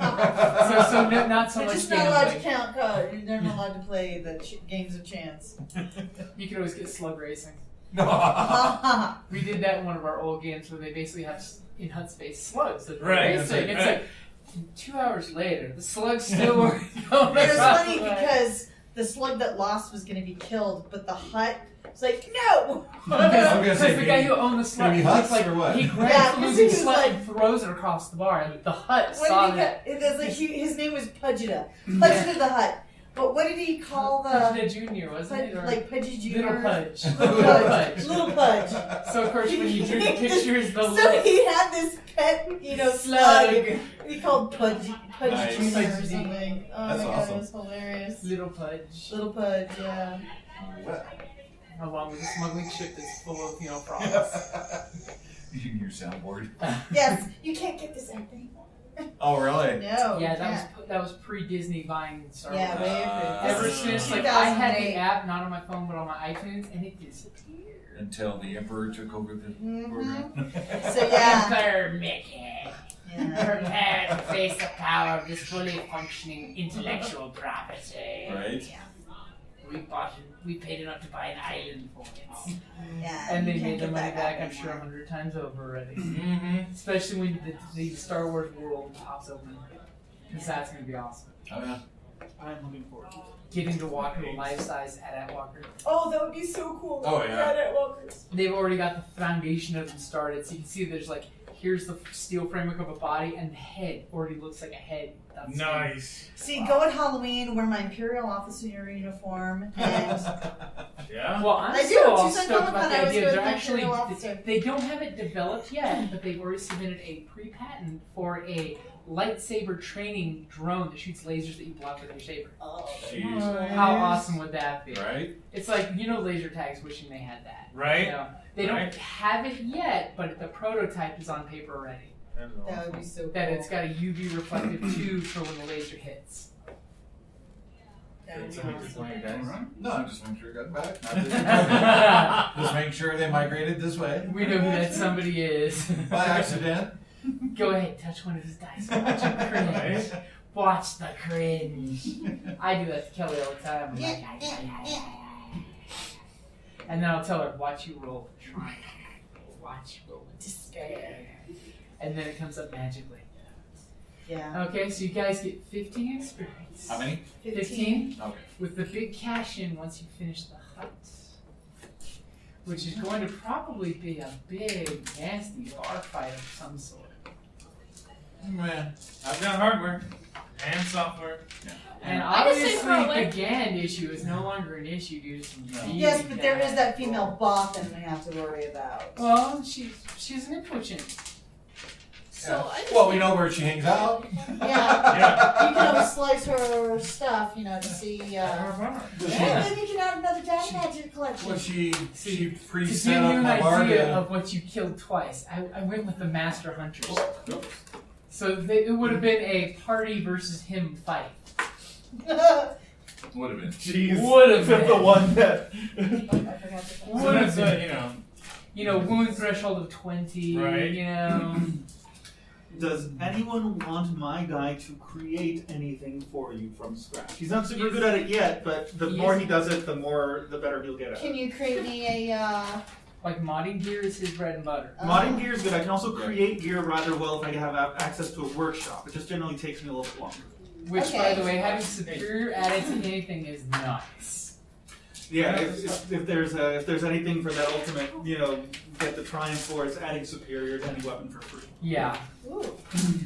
So not so They're much just not allowed to gambling. count cards. They're not allowed to play the games of chance. You can always get slug racing. No. We did that in one of our old games where they basically have in HUD space slugs that are Right, racing. that's It's right. like 2 hours later, the slugs still were going It was across funny the way. because the slug that lost was going to be killed, but the hut was like, no! Because the guy who owned the slug, maybe he huts like or what? he grabs Yeah, the 'cause losing he was slug like- and throws it across the bar, and the hut What saw did he that. It was like his name was Pudgeta. Pudgeta the Hut. But what did he call the Pudgeta Junior, wasn't it? Or like Pudgy Junior? Little Pudge. Little Pudge. Little Pudge. So of course when you drew the pictures, the So he had this pet, slug. He called Pudge Nice. Junior or Pudgy. something. Oh That's my god, awesome. it was hilarious. Little Pudge. Little Pudge, yeah. Along with a smuggling ship that's full of, frogs. Using your soundboard. Yes, you can't get this app anymore. Oh really? No. Yeah, you can't. that was pre-Disney buying Star Wars. Yeah, way Ever This is since, I had the 2008. app, not on my phone, but on my iTunes, and it disappeared. Until the Emperor took over the program. So yeah. Emperor Mickey, Yeah. prepare to face the power of this fully functioning intellectual property. Right? We paid enough to buy an island for it. Yeah. And they you can't made the get money that back, app I'm sure, anymore. 100 times over already. Mm-hmm. Especially when the Star Wars world pops open. Because that's going to be awesome. Oh yeah. I'm looking forward to it. Getting to walk to a life-size AT-AT walker. Oh, that would be so cool. Oh, yeah. That walkers. They've already got the foundation of them started, so you can see there's like, here's the steel framework of a body, and the head already looks like a head. That's Nice. See, go at Halloween, wear my Imperial officer uniform, and Yeah. Well, I'm I do. still all Tucson stoked Comic-Con, about the I was idea. with They're my actually, Imperial officer. they don't have it developed yet, but they've already submitted a pre-patent for a lightsaber training drone that shoots lasers that you block with your saber. oh, Jeez. How awesome would that be? Right? It's like, laser tags wishing they had that. Right? They don't Right. have it yet, but the prototype is on paper already. That is that awesome. would be so cool. That it's got a UV reflective tube for when the laser hits. That would be Somebody just awesome. want your guys. No, I'm just making sure it got back. Just making sure they migrated this way. We know who that somebody is. By accident. Go ahead, touch one of his dice. Watch him cringe. Watch the cringe. I do that to Kelly all the time. I'm like, and then I'll tell her, watch you roll with triumph. Watch you roll with despair. And then it comes up magically. Yeah. Okay, so you guys get 15 experience. How many? 15? Okay. With the big cash in once you finish the hut. Which is going to probably be a big, nasty bar fight of some sort. Man. I've got hardware and software. And I just say obviously, throw away. the Gand issue is no longer an issue due to some Yes, but there is that female bot that we have to worry about. Well, she's an impotent. So I just Well, we know where she hangs out. Yeah. You can always slice her stuff, to see. Yeah, then you can add another dad pad to your collection. Well, she To preset give you up an my bar idea to... of what you killed twice, I went with the Master Hunters. So it would have been a party versus him fight. Would have been. Jeez. Would have The been. one that. Would have So, been. Wound threshold of 20. Right. Does anyone want my guy to create anything for you from scratch? He's not super good at it yet, but the more he does it, the better he'll get at it. Can you create me a? Like modding gear is his bread and butter. Modding gear is good. I can also create gear rather well if I have access to a workshop. It just generally takes me a little bit longer. Which, Okay. by the way, having superior added to anything is nuts. Yeah, if there's anything for that ultimate, get the triumph for, it's adding superior to any weapon for free. Yeah. Ooh.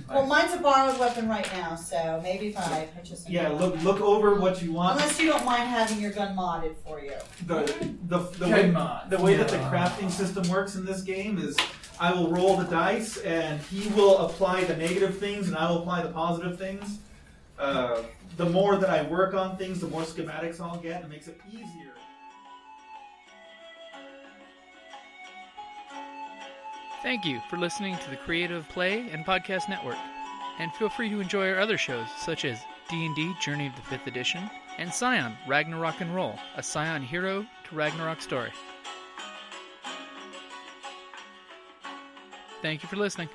Well, mine's a borrowed weapon right now, so maybe if I purchase a new Yeah, one. look over what you want. Unless you don't mind having your gun modded for you. The way that the crafting system works in this game is I will roll the dice and he will apply the negative things and I will apply the positive things. the more that I work on things, the more schematics I'll get. It makes it easier. Thank you for listening to the Creative Play and Podcast Network. And feel free to enjoy our other shows, such as D&D Journey of the 5th Edition and Scion Ragnarok and Roll, a Scion hero to Ragnarok story. Thank you for listening.